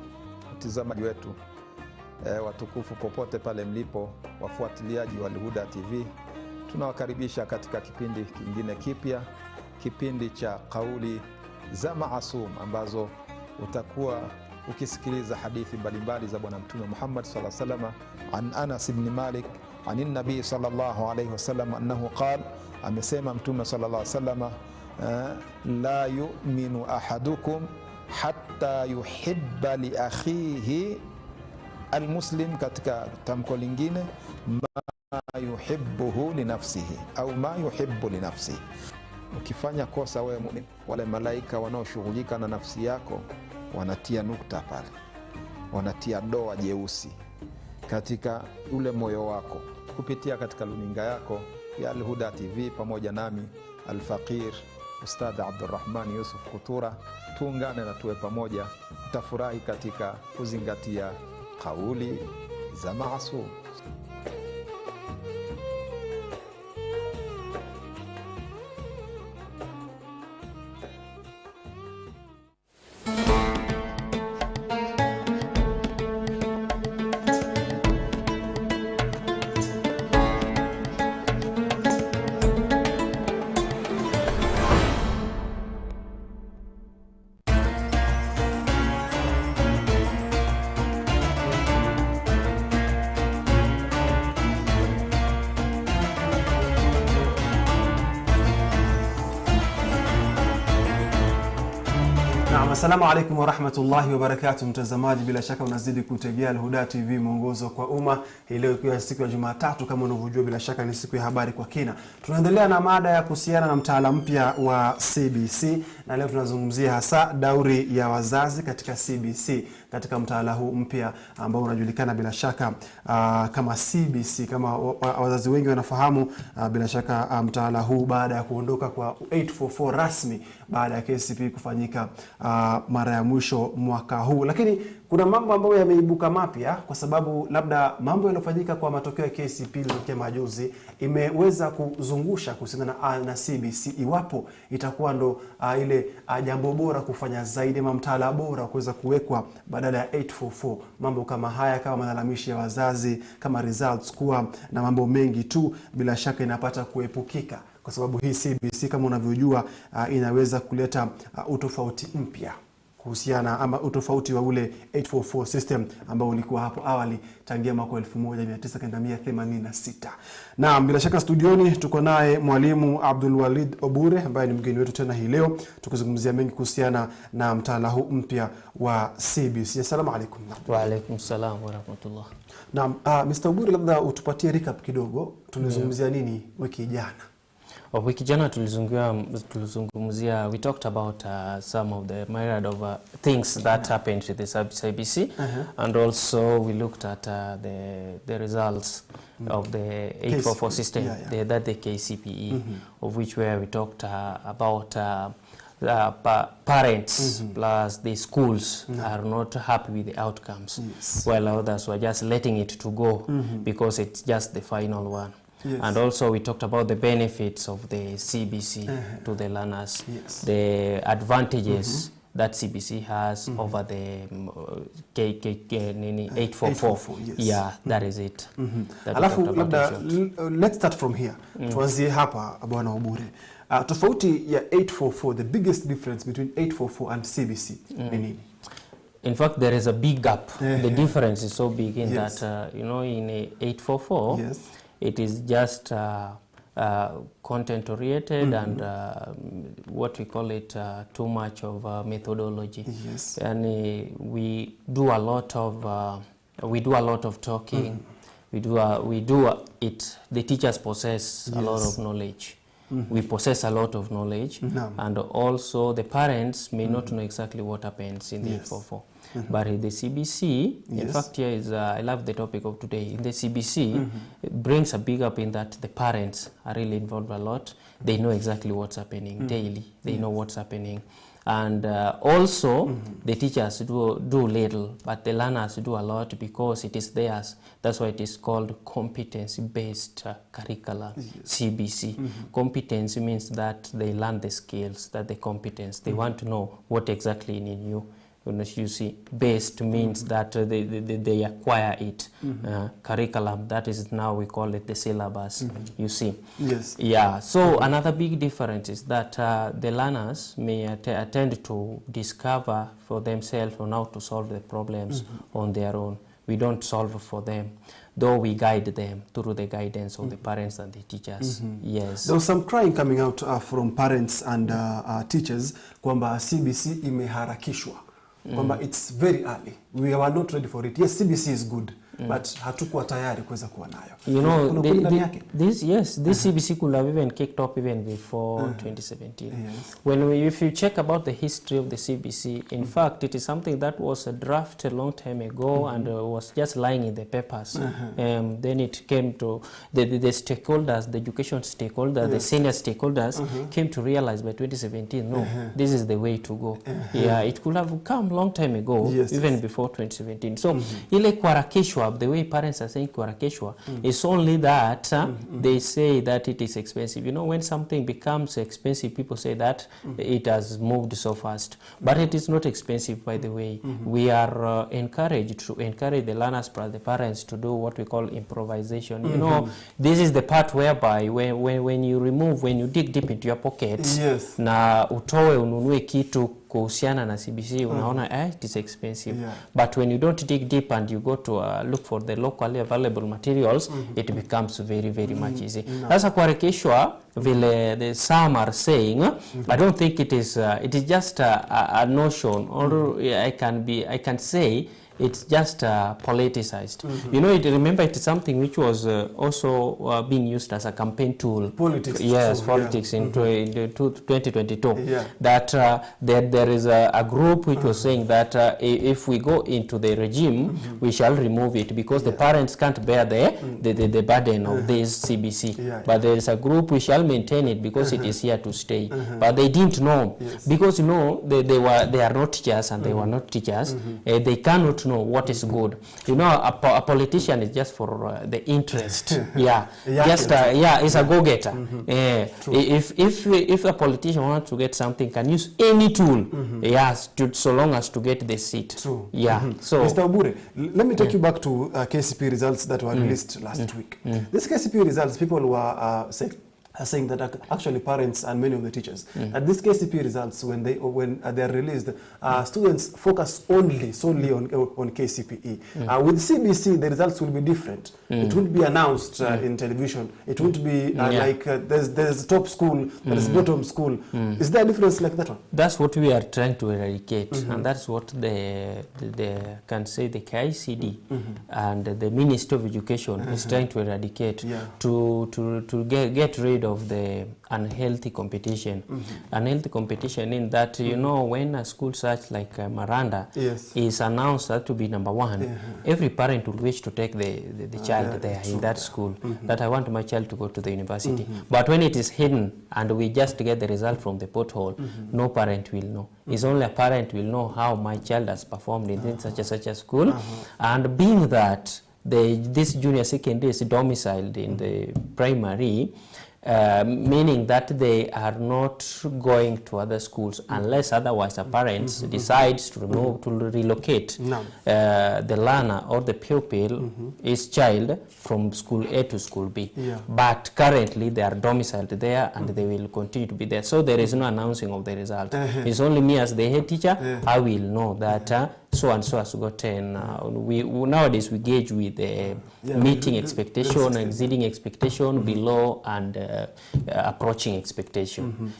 Mtazamaji wetu watukufu popote pale mlipo, wafuatiliaji wa Al-Huda TV, tunawakaribisha katika kipindi kingine kipya, kipindi cha kauli za maasum, ambazo utakuwa ukisikiliza hadithi mbalimbali za bwana mtume Muhammad sallallahu alaihi wasallam. An Anas ibn Malik anin nabii sallallahu alaihi wasallam annahu qala, amesema mtume sallallahu alaihi wasallam, la yu'minu ahadukum hatta yuhibba li akhihi almuslim, katika tamko lingine ma yuhibbuhu li nafsihi au ma yuhibbu li nafsihi. Ukifanya kosa wewe muumini, wale malaika wanaoshughulika na nafsi yako wanatia nukta pale, wanatia doa jeusi katika ule moyo wako, kupitia katika luninga yako ya Al-Huda TV, pamoja nami Al-Faqir Ustadh Abdurrahman Yusuf Kutura. Tuungane na tuwe pamoja, tutafurahi katika kuzingatia kauli za maasum. Assalamu alaikum wa rahmatullahi wa barakatuh. Mtazamaji, bila shaka unazidi kutegea Al-Huda TV, mwongozo kwa umma. Hii leo ikiwa siku ya Jumatatu, kama unavyojua bila shaka ni siku ya habari kwa kina. Tunaendelea na mada ya kuhusiana na mtaala mpya wa CBC, na leo tunazungumzia hasa dauri ya wazazi katika CBC, katika mtaala huu mpya ambao unajulikana bila shaka kama CBC. Kama wazazi wengi wanafahamu, bila shaka mtaala huu baada ya kuondoka kwa 844 rasmi baada ya KCP kufanyika mara ya mwisho mwaka huu. Lakini kuna mambo ambayo yameibuka mapya, kwa sababu labda mambo yaliyofanyika kwa matokeo ya KCP iliyotokea majuzi imeweza kuzungusha kuhusiana na CBC, iwapo itakuwa ndo ile jambo bora kufanya zaidi, mtaala bora kuweza kuwekwa badala ya 844. Mambo kama haya, kama malalamishi ya wazazi, kama results kuwa na mambo mengi tu, bila shaka inapata kuepukika, kwa sababu hii CBC kama unavyojua inaweza kuleta utofauti mpya kuhusiana ama utofauti wa ule 844 system ambao ulikuwa hapo awali tangia mwaka 1986. Na bila shaka studioni tuko naye mwalimu Abdul Walid Obure ambaye ni mgeni wetu tena hii leo, tukizungumzia mengi kuhusiana na mtaala huu mpya wa CBC. Assalamu alaykum. Wa alaykum salaam wa rahmatullah. Naam, Mr. Obure, labda utupatie recap kidogo, tulizungumzia nini wiki jana? Wiki jana tulizungumzia, we talked about some of the myriad of things that happened to the CBC, and also we looked at the results of the 844 system, the KCPE, of which where we talked about parents plus the schools are not happy with the outcomes, while others were just letting it to go because it's just the final one. Yes. And also we talked about the benefits of the CBC to the learners, the advantages that CBC has over the 844. Yeah, that is it. Alafu labda let's start from here. Tuanzie hapa bwana Obure. Tofauti ya 844, the biggest difference between 844 and CBC ni nini? In fact, there is a big gap. The difference is so big in that, you know, in 844, it is just content oriented and what we call it too much of methodology. And we do a lot of talking. The teachers possess a lot of knowledge. We possess a lot of knowledge, and also the parents may not know exactly what happens in the 844. But in the CBC, in fact, here is I love the topic of today. In the CBC, it brings a big up in that the parents are really involved a lot. They know exactly what's happening daily. They know what's happening. And also, the teachers do little, but the learners do a lot because it is theirs. That's why it is called competency-based curriculum, CBC. Competency means that they learn the skills, that the competence. They want to know what exactly in you. You see, based means that they acquire it. Curriculum, that is now we call it the syllabus. You see. Yes. Yeah. So another big difference is that the learners may attend to discover for themselves on how to solve the problems on their own. We don't solve for them, though we guide them through the guidance of the parents and the teachers. Yes. There was some crying coming out from parents and teachers kwamba CBC imeharakishwa. It's very early. We are not ready for it. Yes, CBC is good, but hatukuwa tayari kuweza kuwa nayo. You know, this CBC could have even kicked off even before 2017. If you check about the history of the CBC, in fact, it is something that was drafted a long time ago and was just lying in the papers. Then it came to the stakeholders, the education stakeholders, the senior stakeholders came to realize by 2017, no, this is the way to go. Yeah, it could have come long time ago, even before 2017. So, ile kuharakishwa, the way parents are saying kuharakishwa, is only that they say that it is expensive. You know, when something becomes expensive, people say that it has moved so fast. But it is not expensive, by the way. We are encouraged to encourage the learners, the parents, to do what we call improvisation. You know, this is the part whereby when you dig deep into your pocket, na utoe ununue kitu kuhusiana na CBC, unaona it is expensive. But when you don't dig deep and you go to look for the locally available materials, it becomes very, very much easy. Sasa kuharakishwa vile the some are saying, I don't think it is just a notion, or I can say it's just politicized. You know, remember it is something which was also being used as a campaign tool. Politics. Yes, politics in 2022. That there is a group which was saying that if we go into the regime, we shall remove it because the parents can't bear the burden of this CBC. But there is a group, we shall maintain it because it is here to stay. But they didn't know because, you know, they are not teachers and they were not teachers. They cannot know what is good. You know, a politician is just for the interest. It's a go-getter. If a politician wants to get something, can use any tool, so long as to get the seat. True. So, Mr. Obure, let me take you back to KCP results that were released last week. These KCP results, people were saying are saying that actually parents and many of the teachers that these KCPE results, when they are released, students focus solely on KCPE. With CBC, the results will be different. It won't be announced in television. It won't be like there's top school, there's bottom school. Is there a difference like that one? That's what we are trying to eradicate, and that's what the KICD and the Ministry of Education is trying to eradicate, to get rid of the unhealthy competition. Unhealthy competition in that, you know, when a school such like Miranda is announced that to be number one, every parent will wish to take the child there in that school, that I want my child to go to the university. But when it is hidden and we just get the result from the porthole, no parent will know. It's only a parent will know how my child has performed in such a school. And being that this junior secondary is domiciled in the primary, meaning that they are not going to other schools unless otherwise a parent decides to relocate the learner or the pupil, his child, from school A to school B. But currently they are domiciled there and they will continue to be there. So there is no announcing of the result. It's only me as the head teacher, I will know that so and so has gotten. Nowadays we gauge with meeting expectation, exceeding expectation, below, and approaching expectation.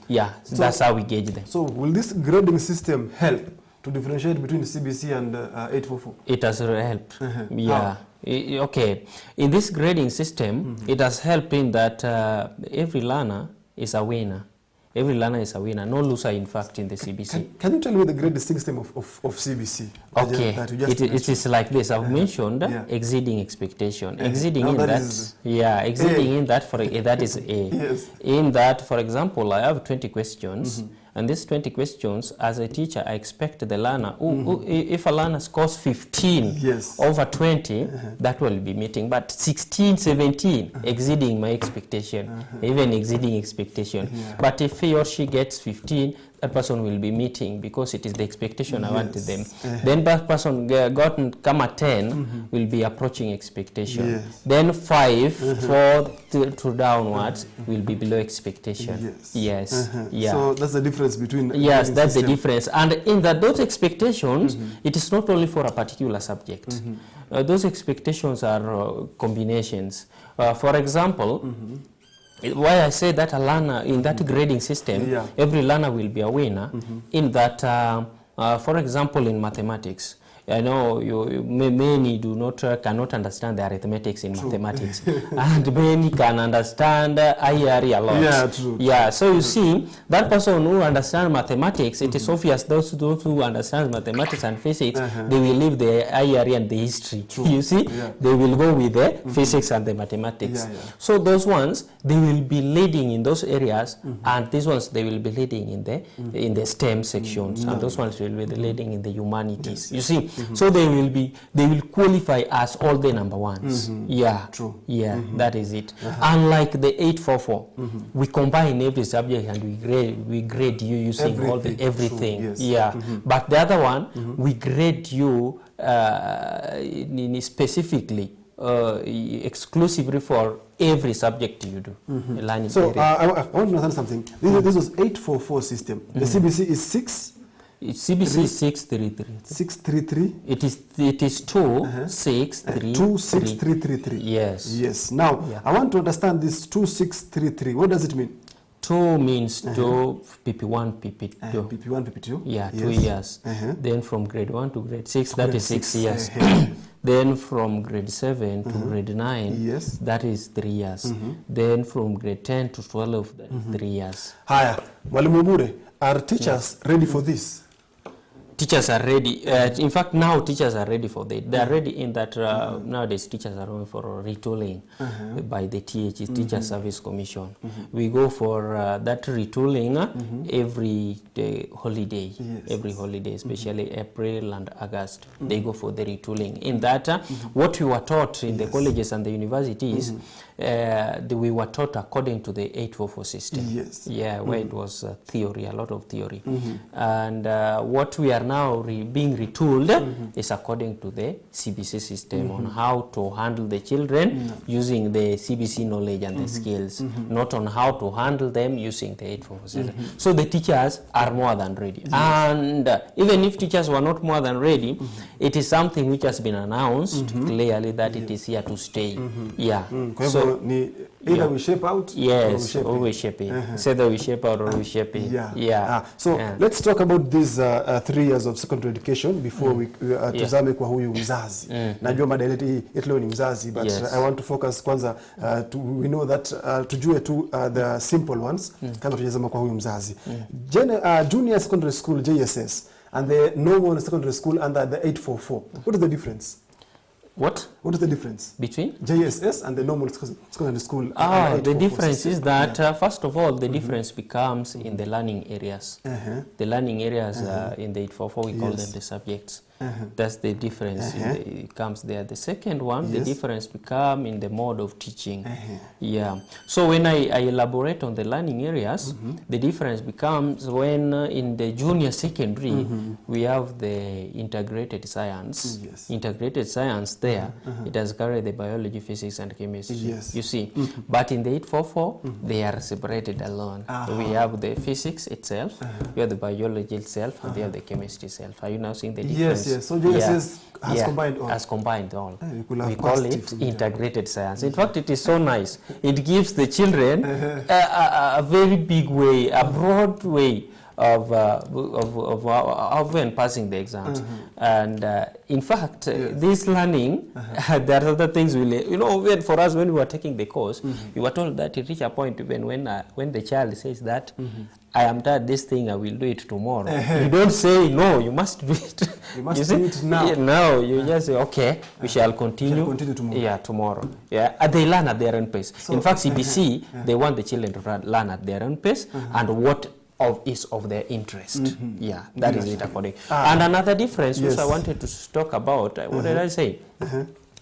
So that's how we gauge them. So will this grading system help to differentiate between CBC and 844? It has helped. Okay. In this grading system, it has helped in that every learner is a winner. Every learner is a winner, no loser in fact in the CBC. Can you tell me the grading system of CBC? Okay, it is like this. I've mentioned exceeding expectation. Exceeding in that, exceeding in that, that is A. In that, for example, I have 20 questions. And these 20 questions, as a teacher, I expect the learner, if a learner scores 15 over 20, that will be meeting. But 16, 17, exceeding my expectation, even exceeding expectation. But if he or she gets 15, that person will be meeting because it is the expectation I wanted them. Then that person come at 10 will be approaching expectation. Then 5, 4 to downwards will be below expectation. So that's the difference between. That's the difference. And in those expectations, it is not only for a particular subject. Those expectations are combinations. For example, why I say that a learner in that grading system, every learner will be a winner, in that, for example, in mathematics, I know many cannot understand the arithmetics in mathematics, and many can understand IRE a lot. So you see, that person who understands mathematics, it is obvious those who understand mathematics and physics, they will leave the IRE and the history. You see, they will go with the physics and the mathematics. So those ones, they will be leading in those areas, and these ones, they will be leading in the STEM sections, and those ones will be leading in the humanities. You see. So they will qualify as all the number ones. That is it. Unlike the 844, we combine every subject and we grade you using everything. But the other one, we grade you specifically, exclusively for every subject you do. So I want to understand something. This was 844 system. The CBC is 6. CBC is 633. 633. It is 2 6 3 2 6 3 3 3. Yes. Now I want to understand this 2 6 3 3. What does it mean? 2 means 2 PP1 PP2. PP1 PP2. 2 years. Then from grade 1 to grade 6, that is 6 years. Then from grade 7 to grade 9, that is 3 years. Then from grade 10 to 12, that is 3 years. Haya, Mwalimu Bure, are teachers ready for this? Teachers are ready. In fact, now teachers are ready for that. They are ready in that nowadays teachers are going for retooling by the Teacher Service Commission. We go for that retooling every holiday, every holiday, especially April and August. They go for the retooling. In that, what we were taught in the colleges and the universities, we were taught according to the 844 system. Where it was theory, a lot of theory. And what we are now now being retooled is according to the CBC system on how to handle the children using the CBC knowledge and the skills, not on how to handle them using the 844 system. So the teachers are more than ready. And even if teachers were not more than ready, it is something which has been announced clearly that it is here to stay. Yeah. So either we shape out or we shape in. Say that we shape out or we shape in. So let's talk about these 3 years of secondary education before we tuzame kwa huyu mzazi. Najua mada yetu leo ni mzazi, but I want to focus kwanza we know that tujue tu the simple ones kama tujazama kwa huyu mzazi. Junior secondary school JSS and the normal secondary school under the 844. What is the difference? What is the difference between JSS and the normal secondary school? The difference is that first of all, the difference becomes in the learning areas. The learning areas in the 844, we call them the subjects. That's the difference. It comes there. The second one, the difference become in the mode of teaching. So when I elaborate on the learning areas, the difference becomes when in the junior secondary we have the integrated science. Integrated science there, it has carried the biology, physics, and chemistry. You see, but in the 844 they are separated alone. We have the physics itself, we have the biology itself, and we have the chemistry itself. Are you now seeing the difference? So JSS has combined all. Has combined all. We call it integrated science. In fact, it is so nice. It gives the children a very big way, a broad way of when passing the exams. And in fact, this learning, there are other things for us when we were taking the course, we were told that it reach a point even when the child says that I am tired this thing, I will do it tomorrow. You don't say no, you must do it. You must do it now. No, you just say okay, we shall continue. Tomorrow. Tomorrow. They learn at their own pace. So, in fact, CBC they want the children to learn at their own pace and what is of their interest. That is it according. And another difference which I wanted to talk about, what did I say?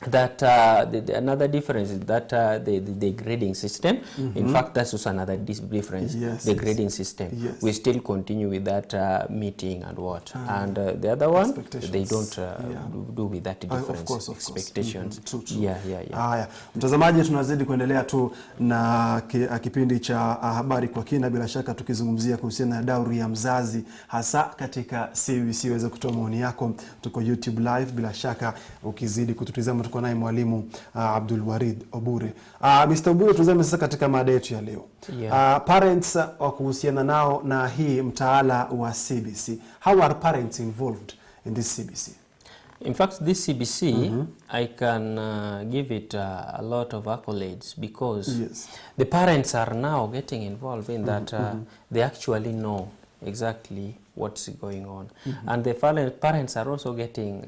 That another difference is that the grading system. In fact, that's also another difference. The grading system. We still continue with that meeting and what. And the other one, they don't do with that difference. Of course. Expectations. Mtazamaji, tunazidi kuendelea tu na kipindi cha habari kwa kina, bila shaka tukizungumzia kuhusiana na dauri ya mzazi hasa katika CBC. Weza kutoa maoni yako, tuko YouTube live, bila shaka ukizidi kututizama. Tuko naye mwalimu Abdul Warid Obure. Mr. Obure, tuzame sasa katika mada yetu ya leo. Parents wa kuhusiana nao na hii mtaala wa CBC. How are parents involved in this CBC? In fact, this CBC, I can give it a lot of accolades because the parents are now getting involved in that they actually know exactly what's going on. And the parents are also getting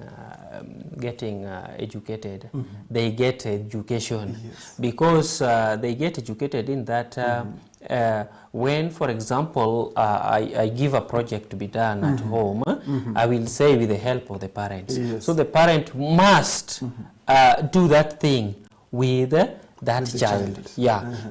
educated. They get education because they get educated in that when, for example, I give a project to be done at home, I will say with the help of the parents. So the parent must do that thing with that child,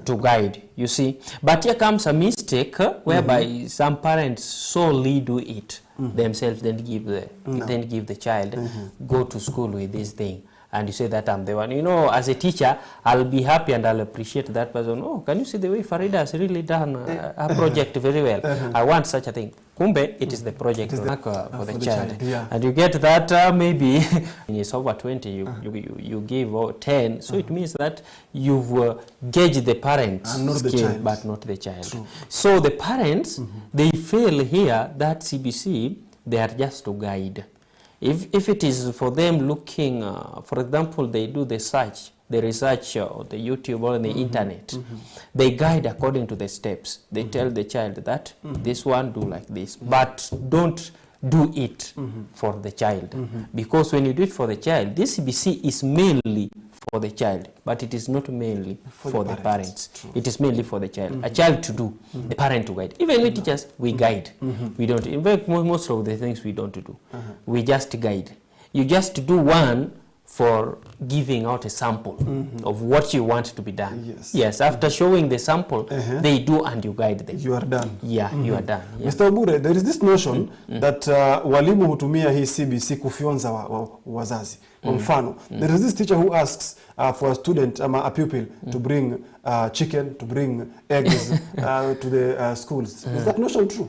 to guide, you see. But here comes a mistake whereby some parents solely do it themselves, then give the child go to school with this thing. And you say that I'm the one. As a teacher, I'll be happy and I'll appreciate that person. Oh, can you see the way Farida has really done her project very well? I want such a thing. Kumbe, it is the project for the child. And you get that maybe when it's over 20, you give 10. So it means that you've gauged the parent's skill, but not the child. True. So the parents, they fail here that CBC, they are just to guide. If it is for them looking, for example, they do the research on the YouTube or on the internet, they guide according to the steps. They tell the child that this one do like this, but don't do it for the child. Because when you do it for the child, this CBC is mainly for the child, but it is not mainly for the parents. It is mainly for the child. A child to do, the parent to guide. Even we teachers, we guide. We don't. In fact, most of the things we don't do. We just guide. You just do one for giving out a sample of what you want to be done. Yes, after showing the sample, they do and you guide them. You are done. Yeah, you are done. Yeah. Mr. Obure, there is this notion that walimu hutumia hii CBC kufyonza wazazi. Kwa mfano, there is this teacher who asks for a student, a pupil, to bring chicken, to bring eggs to the schools. Is that notion true?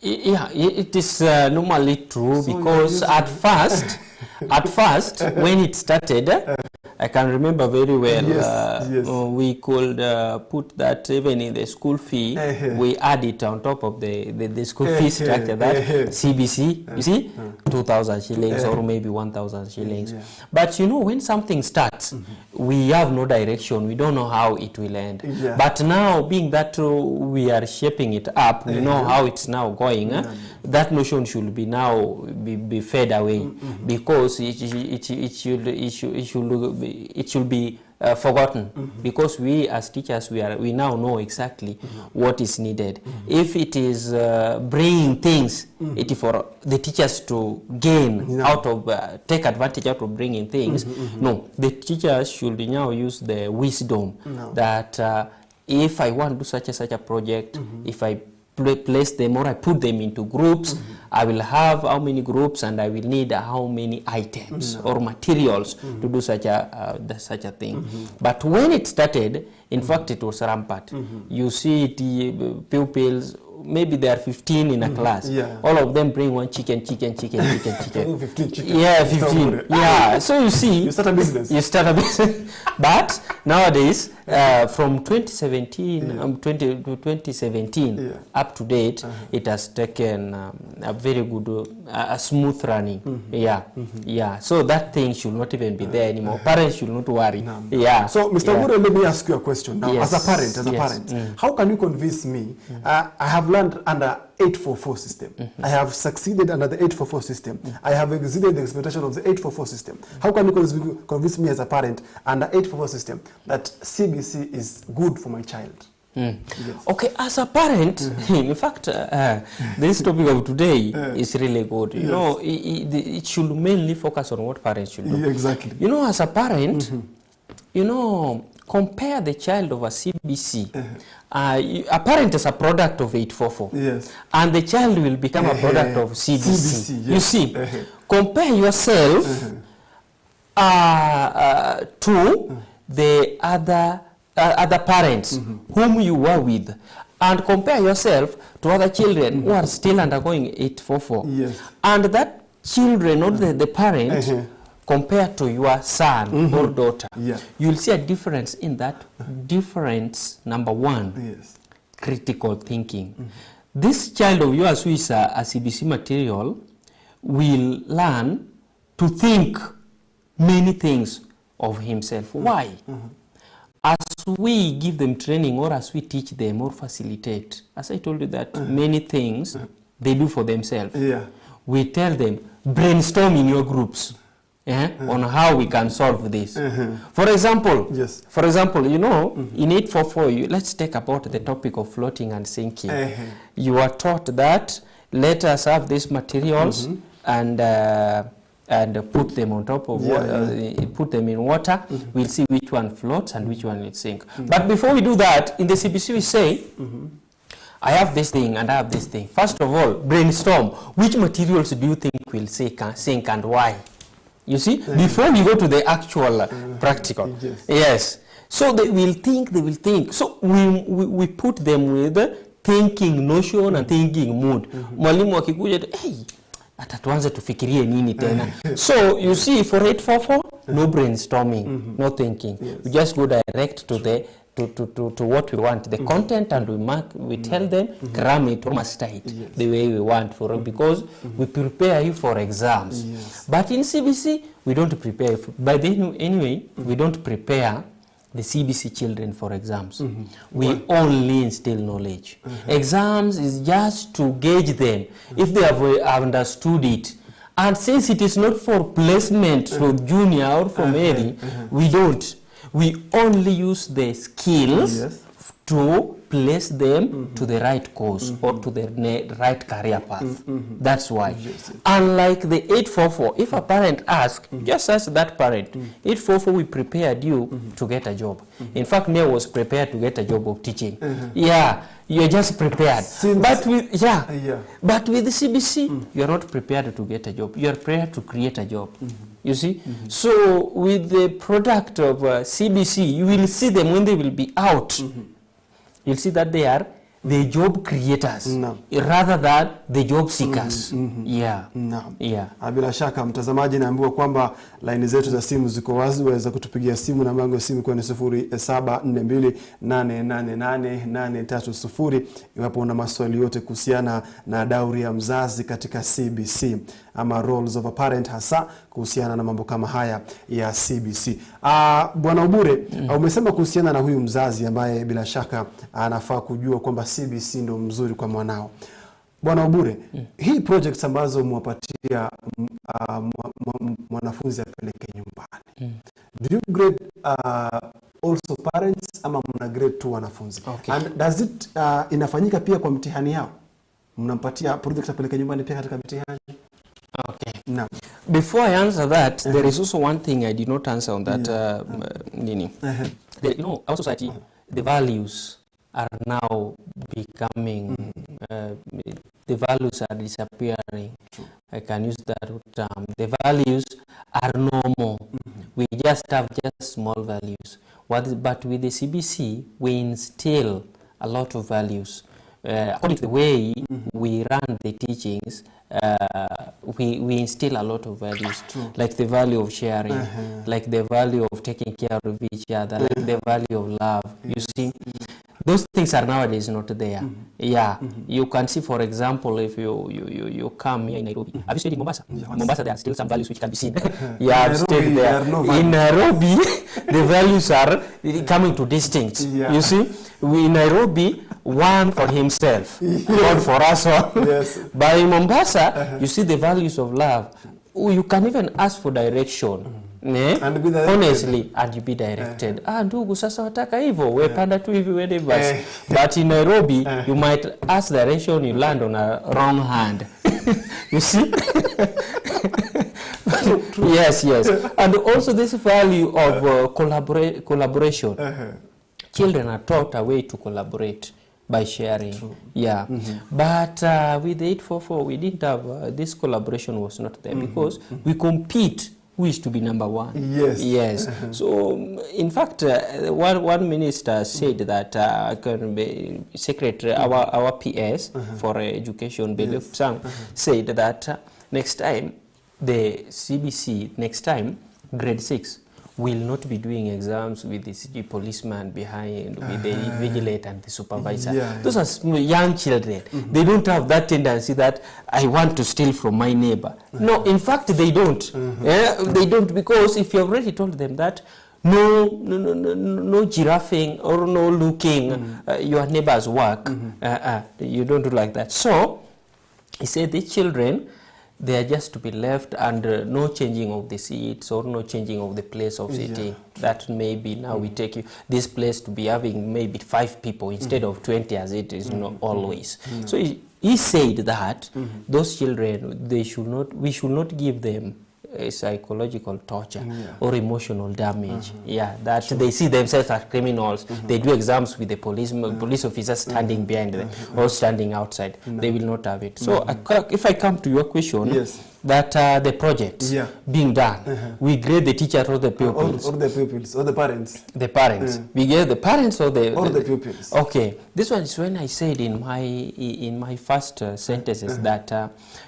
Yeah, it is normally true, so because at first, when it started, I can remember very well, we could put that even in the school fee, we add it on top of the school fee structure, that CBC, you see, 2,000 shillings or maybe 1,000 shillings. But you know, when something starts, we have no direction, we don't know how it will end. But now, being that we are shaping it up, we know how it's now going, that notion should be now be fed away, because it should be forgotten, because we as teachers we now know exactly what is needed. If it is bringing things, it is for the teachers to gain out of take advantage out of bringing things. No, the teachers should now use the wisdom that if I want to do such a project, if I place them or I put them into groups, I will have how many groups and I will need how many items or materials to do such a thing. But when it started, in fact, it was rampant. You see the pupils, maybe there are 15 in a class. All of them bring one chicken. 15 chicken. Yeah, 15. Yeah. So you see, you start a business. But nowadays, from 2017 to 2017 up to date, it has taken a very good, a smooth running. Yeah. So that thing should not even be there anymore. Parents should not worry. Yeah. So, Mr. Gure, let me ask you a question now. As a parent, how can you convince me? I have learned under 844 system. I have succeeded under the 844 system. I have exceeded the expectation of the 844 system. How can you convince me as a parent under 844 system that CBC is good for my child? Okay, as a parent, in fact, this topic of today is really good. You know, it should mainly focus on what parents should do. Exactly. You know, as a parent, you know, compare the child of a CBC. A parent is a product of 844. And the child will become a product of CBC. You see, compare yourself to the other parents whom you were with, and compare yourself to other children who are still undergoing 844. And that children, or the parent, compared to your son or daughter, you'll see a difference in that. Difference number one, critical thinking. This child of yours who is a CBC material will learn to think many things of himself. Why? As we give them training, or as we teach them or facilitate, as I told you that many things they do for themselves, we tell them, brainstorm in your groups. On how we can solve this. For example, you know, in 844, let's take about the topic of floating and sinking. You are taught that let us have these materials and put them on top of water, put them in water. We'll see which one floats and which one will sink. But before we do that, in the CBC we say, I have this thing and I have this thing. First of all, brainstorm. Which materials do you think will sink and why? You see, before we go to the actual practical. So they will think. So we put them with thinking notion and thinking mood. Mwalimu akikuja, hey, atatuanza tufikirie nini tena. So you see, for 844, no brainstorming, no thinking. We just go direct to the to what we want, the content, and we tell them, cram it or master it the way we want for it, because we prepare you for exams. But in CBC, we don't prepare. Anyway, we don't prepare the CBC children for exams. We only instill knowledge. Exams is just to gauge them if they have understood it. And since it is not for placement from junior or from early, we don't. We only use the skills to place them to the right course or to the right career path. That's why. Unlike the 844, if a parent asks, just ask that parent, 844, we prepared you to get a job. In fact, Neo was prepared to get a job of teaching. Yeah, you're just prepared. But with but with the CBC, you're not prepared to get a job. You're prepared to create a job. You see? So with the product of CBC, you will see them when they will be out. You'll see that they are the job creators rather than the job seekers. Bila shaka mtazamaji, naambiwa kwamba line zetu za simu ziko wazi, waweza kutupigia simu na mlango wa simu kwa 0742888830 iwapo una maswali yote kuhusiana na dauri ya mzazi katika CBC ama roles of a parent, hasa kuhusiana na mambo kama haya ya CBC. Bwana Obure, umesema kuhusiana na huyu mzazi ambaye bila shaka anafaa kujua kwamba CBC ndo mzuri kwa mwanao. Bwana Obure, hii projects ambazo mwapatia mwanafunzi apeleke nyumbani, do you grade also parents ama mna grade tu wanafunzi? And does it inafanyika pia kwa mtihani yao? Mnampatia project apeleke nyumbani pia katika mtihani? No. Before I answer that, there is also one thing I did not answer on that, Nini. You know, our society, the values are now becoming, the values are disappearing. I can use that term. The values are normal. We just have just small values. But with the CBC, we instill a lot of values. According to the way we run the teachings, we instill a lot of values, like the value of sharing, like the value of taking care of each other, like the value of love. You see, those things are nowadays not there. You can see, for example, if you come here in Nairobi. Have you stayed in Mombasa? Mombasa, there are still some values which can be seen. I've stayed there. In Nairobi, the values are coming to distinct. You see, in Nairobi, one for himself, God for us all. But in Mombasa, you see the values of love. You can even ask for direction. And be honestly, and you be directed. Ndugu sasa wataka hivyo, wepanda tu hivi wende basi. But in Nairobi, you might ask direction, you land on a wrong hand. You see? Yes. And also this value of collaboration. Children are taught a way to collaborate by sharing. But with the 844, we didn't have, this collaboration was not there because we compete who is to be number one. Yes. So, in fact, one minister said that secretary, our PS for education, Belief Sang, said that next time, the CBC, next time, grade 6, will not be doing exams with the city policeman behind, with the vigilator and the supervisor. Those are young children. They don't have that tendency that I want to steal from my neighbor. No, in fact, they don't. They don't, because if you already told them that no giraffing or no looking your neighbor's work, you don't do like that. So, he said the children, they are just to be left under no changing of the seats or no changing of the place of sitting. That maybe now we take this place to be having maybe 5 people instead of 20 as it is always. So he said that those children, we should not give them a psychological torture or emotional damage. That they see themselves as criminals. They do exams with the police officers standing behind them or standing outside. They will not have it. So if I come to your question, that the project being done, we grade the teachers or the pupils. Or the pupils, or the parents. The parents. We grade the parents or the pupils. Okay. This one is when I said in my first sentences that,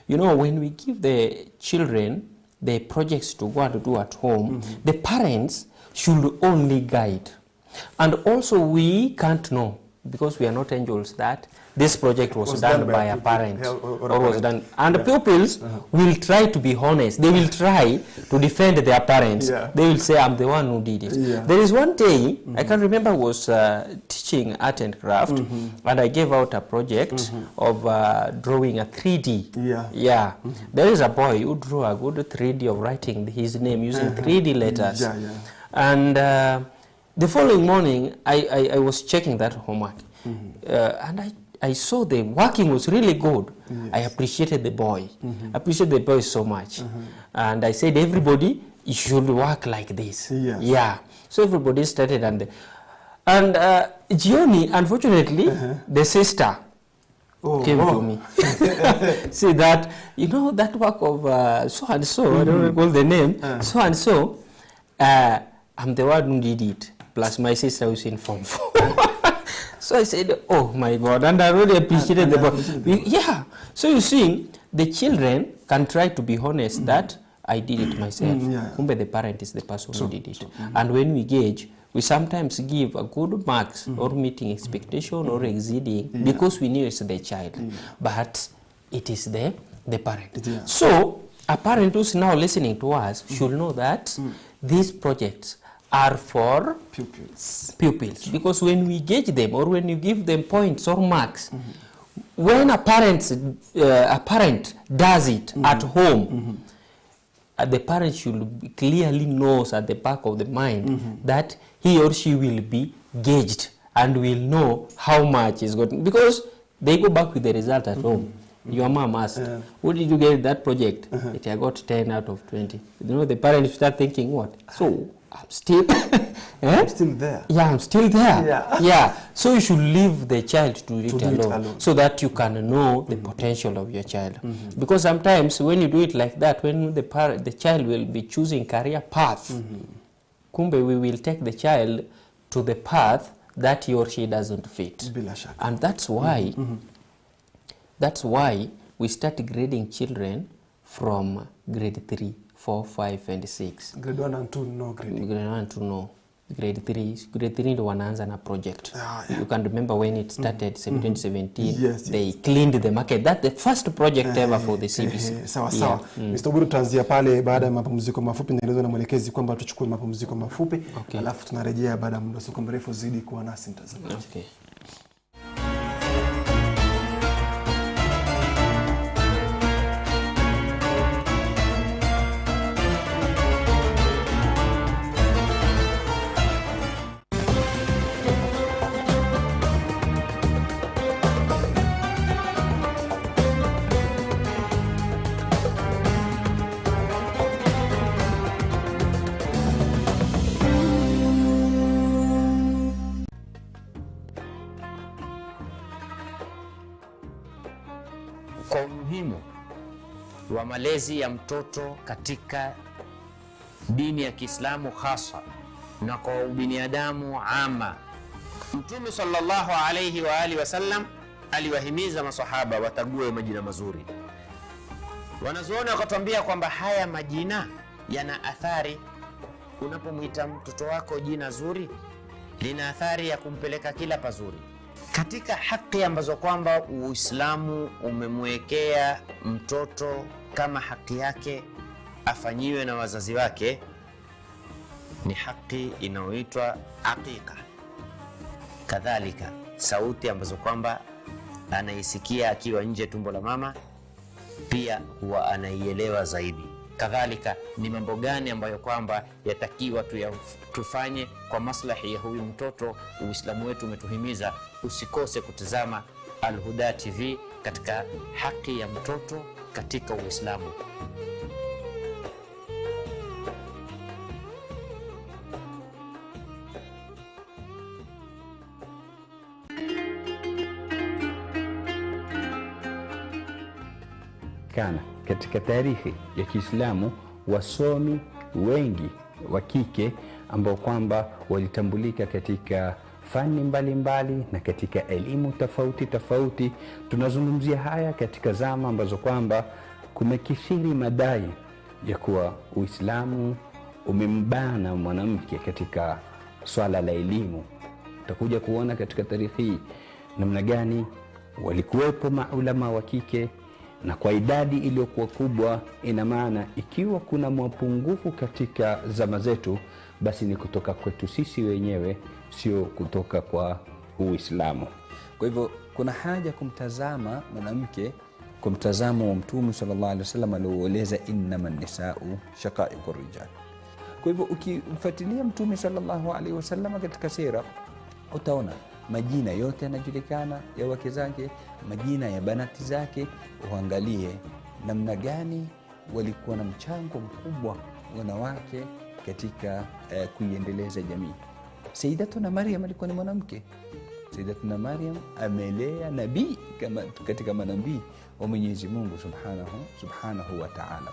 when we give the children the projects to go and do at home, the parents should only guide. And also we can't know, because we are not angels, that this project was done by a parent or was done. And the pupils will try to be honest. They will try to defend their parents. They will say, I'm the one who did it. There is one day, I can remember, I was teaching art and craft, and I gave out a project of drawing a 3D. There is a boy who drew a good 3D of writing his name using 3D letters. And the following morning, I was checking that homework. and I saw the working was really good. Yes. I appreciated the boy. Appreciate the boy so much. And I said, everybody should work like this. Yes. Yeah. So everybody started, and Gioni, unfortunately, the sister came to me. See that, you know, that work of so and so, I don't recall the name, so and so, I'm the one who did it, plus my sister was in Form 4. So I said, oh my God, and I really appreciated the boy. Yeah, so you see, the children can try to be honest that I did it myself. But the parent is the person who did it. And when we gauge, we sometimes give a good marks or meeting expectation or exceeding because we knew it's the child. But it is the parent. So a parent who's now listening to us should know that these projects are for pupils. Because when we gauge them or when you give them points or marks, when a parent does it at home, the parent should clearly knows at the back of the mind that he or she will be gauged and will know how much is gotten, because they go back with the result at home. Your mom asked, what did you get that project? I got 10 out of 20. You know, the parents start thinking, what? So I'm still I'm still there. Yeah, I'm still there. Yeah. So you should leave the child to do it alone, so that you can know the potential of your child. Because sometimes when you do it like that, when the child will be choosing career path, kumbe we will take the child to the path that he or she doesn't fit. And that's why we start grading children from grade 3, 4, 5, and 6. Grade 1 and 2, no grading. Grade 1 and 2, no. Grade 3 ndo wanaanza na project. You can remember when it started, 17, they cleaned the market. That's the first project ever for the CBC. Sawa. Mr. Guru, tutaanzia pale baada ya mapumziko mafupi. Naelezwa na mwelekezi kwamba tuchukue mapumziko mafupi, alafu tunarejea baada ya muda usio mrefu. Zidi kuwa nasi mtazamaji. Okay. Kwa umuhimu wa malezi ya mtoto katika dini ya Kiislamu hasa na kwa ubinadamu ama, Mtume sallallahu alayhi wa alihi wasallam aliwahimiza masahaba watague majina mazuri. Wanazuoni wakatuambia kwamba haya majina yana athari. Unapomwita mtoto wako jina zuri, lina athari ya kumpeleka kila pazuri. Katika haki ambazo kwamba Uislamu umemwekea mtoto kama haki yake afanyiwe na wazazi wake, ni haki inayoitwa aqiqa. Kadhalika sauti ambazo kwamba anaisikia akiwa nje tumbo la mama pia huwa anaielewa zaidi. Kadhalika ni mambo gani ambayo kwamba yatakiwa tufanye kwa maslahi ya huyu mtoto. Uislamu wetu umetuhimiza usikose kutazama Al-Huda TV katika haki ya mtoto katika Uislamu. Kana katika tarehe ya Kiislamu wasomi wengi wa kike ambao kwamba walitambulika katika fani mbalimbali na katika elimu tofauti. Tunazungumzia haya katika zama ambazo kwamba kumekithiri madai ya kuwa Uislamu umembana mwanamke katika swala la elimu. Utakuja kuona katika tarehe hii namna gani walikuwepo maulama wa kike, na kwa idadi iliyokuwa kubwa. Ina maana ikiwa kuna mapungufu katika zama zetu, basi ni kutoka kwetu sisi wenyewe, sio kutoka kwa Uislamu. Kwa hivyo kuna haja kumtazama mwanamke kwa mtazamo wa Mtume sallallahu alaihi wasallam alioeleza innaman nisa'u shaqa'iqur rijal. Kwa hivyo ukifuatilia Mtume sallallahu alaihi wasallam katika sira, utaona majina yote yanajulikana ya wake zake, majina ya banati zake. Uangalie namna gani walikuwa na mchango mkubwa wanawake katika kuiendeleza jamii. Sayyidatuna Maryam alikuwa ni mwanamke. Sayyidatuna Maryam amelea nabii kama katika manabii wa Mwenyezi Mungu subhanahu wa ta'ala.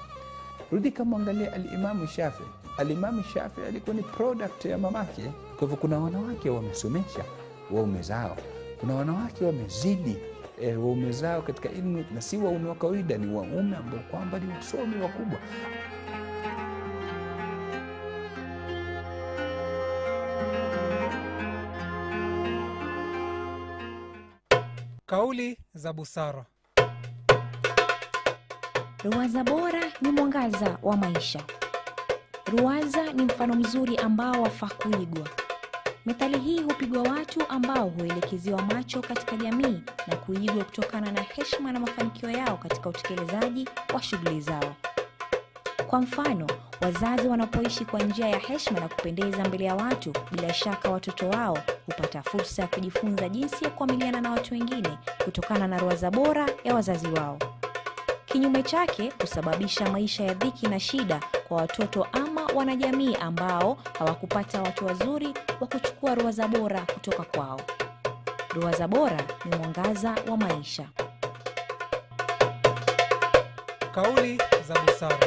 Rudi kama angalia al-Imam Shafi. Al-Imam Shafi alikuwa ni product ya mamake. Kwa hivyo kuna wanawake wamesomesha waume zao, kuna wanawake wamezidi waume zao katika elimu, na si waume wa kawaida, ni waume ambao kwamba ni wasomi wakubwa. Kauli za busara. Ruwaza bora ni mwangaza wa maisha. Ruwaza ni mfano mzuri ambao wafaa kuigwa. Methali hii hupigwa watu ambao huelekezewa macho katika jamii na kuigwa kutokana na heshima na mafanikio yao katika utekelezaji wa shughuli zao. Kwa mfano, wazazi wanapoishi kwa njia ya heshima na kupendeza mbele ya watu, bila shaka watoto wao hupata fursa ya kujifunza jinsi ya kuamiliana na watu wengine kutokana na ruwaza bora ya wazazi wao. Kinyume chake husababisha maisha ya dhiki na shida kwa watoto ama wanajamii ambao hawakupata watu wazuri wa kuchukua ruwaza bora kutoka kwao. Ruwaza bora ni mwangaza wa maisha. Kauli za busara.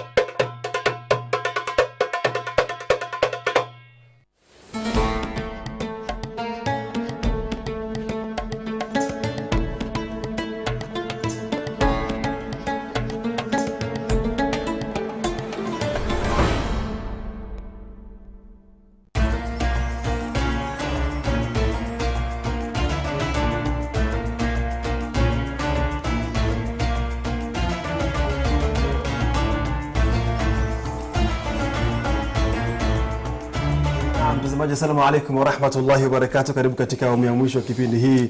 Mtazamaji, assalamu alaykum wa rahmatullahi wa barakatuh. Karibu katika awamu ya mwisho kipindi hii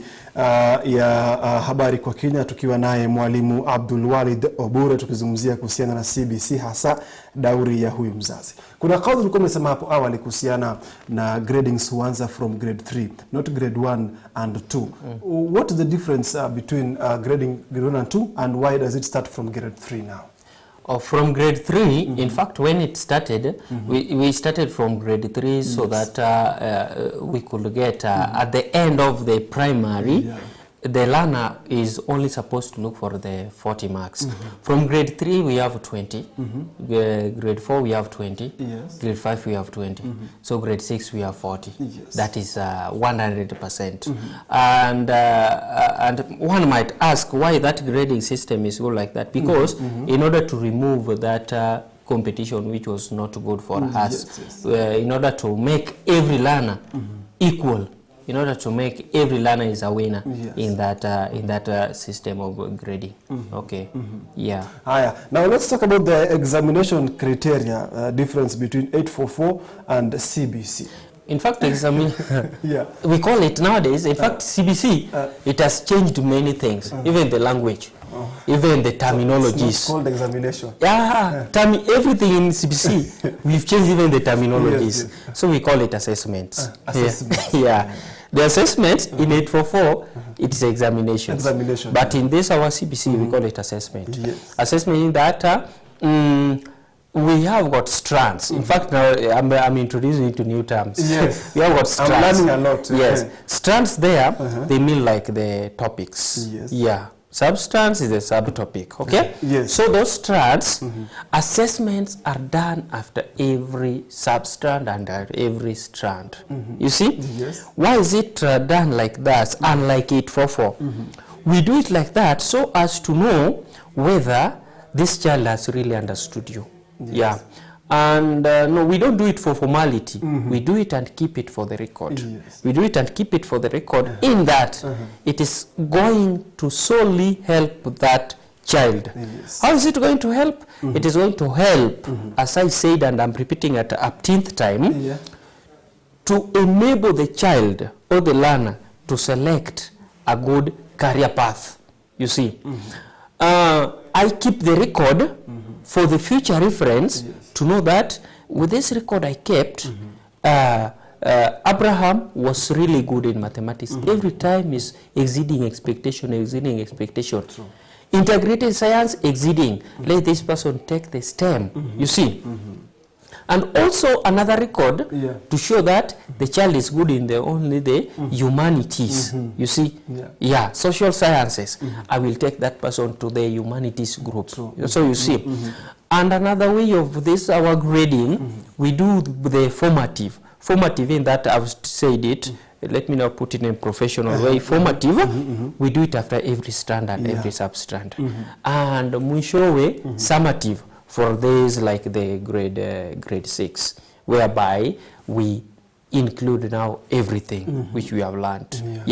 ya habari kwa Kina, tukiwa naye mwalimu Abdul Walid Obure, tukizungumzia kuhusiana na CBC, hasa dauri ya huyu mzazi. Kuna kauli tulikuwa tumesema hapo awali kuhusiana na gradings huanza from grade 3, not grade 1 and 2. What is the difference between grading grade 1 and 2, and why does it start from grade 3 now? From grade 3, in fact, when it started, we started from grade 3 so that we could get, at the end of the primary, the learner is only supposed to look for the 40 marks. From grade 3, we have 20. Grade 4, we have 20. Grade 5, we have 20. So grade 6, we have 40. That is 100%. And one might ask why that grading system is good like that. Because in order to remove that competition which was not good for us, in order to make every learner equal, in order to make every learner is a winner in that system of grading. Okay. Yeah. Now let's talk about the examination criteria difference between 844 and CBC. In fact, we call it nowadays, in fact, CBC, it has changed many things, even the language, even the terminologies. So it's called examination. Everything in CBC, we've changed even the terminologies. So we call it assessments. The assessment in 844, it is examinations. But in this, our CBC, we call it assessment. Assessment in that, we have got strands. In fact, now I'm introducing you to new terms. We have got strands. I'm learning a lot. Strands there, they mean like the topics. Substance is a subtopic, okay? So those strands, assessments are done after every substrand and every strand. You see? Why is it done like that, unlike 844? We do it like that so as to know whether this child has really understood you. And no, we don't do it for formality. We do it and keep it for the record. We do it and keep it for the record in that it is going to solely help that child. How is it going to help? It is going to help, as I said, and I'm repeating at the 18th time, to enable the child or the learner to select a good career path. You see, I keep the record for the future reference to know that with this record I kept, Abraham was really good in mathematics. Every time is exceeding expectation, exceeding expectation. True. Integrated science, exceeding. Let this person take the STEM, you see. And also another record to show that the child is good in only the humanities, you see. Yeah, social sciences. I will take that person to the humanities group. So you see. And another way of this, our grading, we do the formative. Formative in that I've said it. Let me now put it in a professional way. Formative, we do it after every standard, every sub-standard. And mwishowe, summative, for these like the grade 6, whereby we include now everything which we have learned.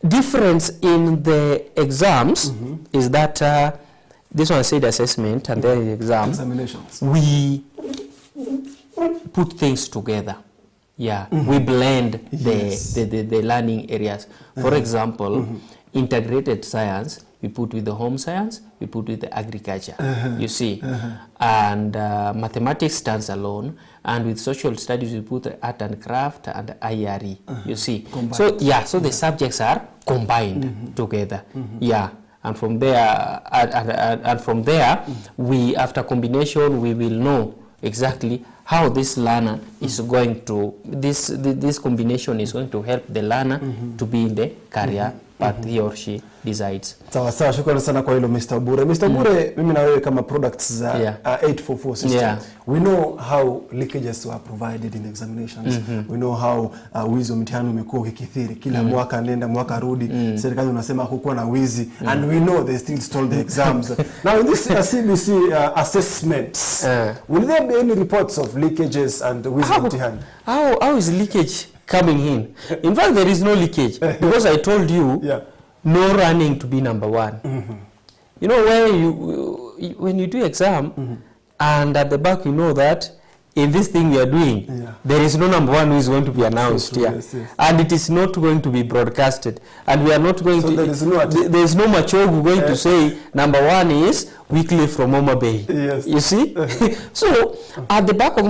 Difference in the exams is that this one said assessment and then the examinations. We put things together. We blend the learning areas. For example, integrated science, we put with the home science, we put with the agriculture, you see. And mathematics stands alone, and with social studies, we put the art and craft and IRE, you see. Combined. So, so the subjects are combined together, And from there, we, after combination, we will know exactly how this learner is going to, this combination is going to help the learner to be in the career path he or she decides. Sawa sawa, shukrani sana kwa hilo Mr. Bure. Mr. Bure, mimi na wewe kama products za 844 system, we know how leakages were provided in examinations. We know how wizi wa mtihani umekuwa ukikithiri. Kila mwaka nenda mwaka rudi, serikali unasema hakukuwa na wizi, and we know they still stole the exams. Now in this CBC assessments, will there be any reports of leakages and wizi wa mtihani? How is leakage coming in? In fact, there is no leakage, because I told you no running to be number one. You know, when you do exam and at the back you know that in this thing we are doing, there is no number one who is going to be announced and it is not going to be broadcasted, and we are not going to, there is no machogu going to say number one is Weekly from Homa Bay. You see? So at the back of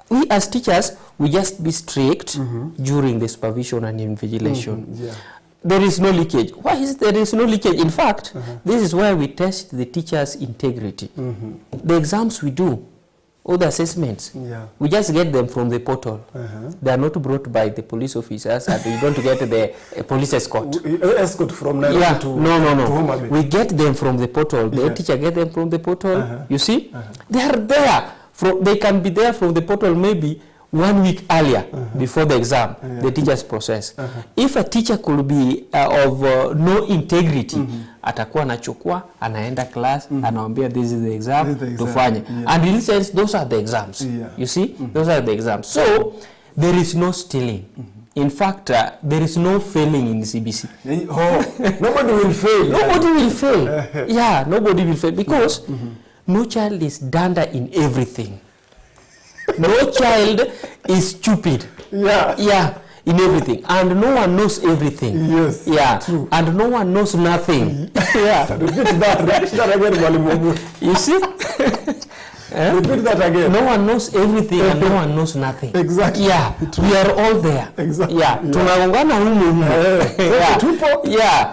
we as teachers, we just be strict during the supervision and invigilation. There is no leakage. Why is there is no leakage? In fact, this is where we test the teacher's integrity. The exams we do, all the assessments, we just get them from the portal. They are not brought by the police officers, and we don't get the police escort. Escort from Nairobi to No. We get them from the portal. The teacher get them from the portal. You see? They are there. They can be there from the portal maybe 1 week earlier before the exam, the teacher's process. If a teacher could be of no integrity, atakuwa anachukua, anaenda class, anaambia this is the exam, tufanye. And in sense, those are the exams. You see? Those are the exams. So, there is no stealing. In fact, there is no failing in CBC. Nobody will fail. Nobody will fail. Nobody will fail, because no child is dunder in everything. No child is stupid. In everything. And no one knows everything. True. And no one knows nothing. Repeat that again. You see? Repeat that again. No one knows everything and no one knows nothing. Exactly. We are all there. Exactly. Tunagongana humu.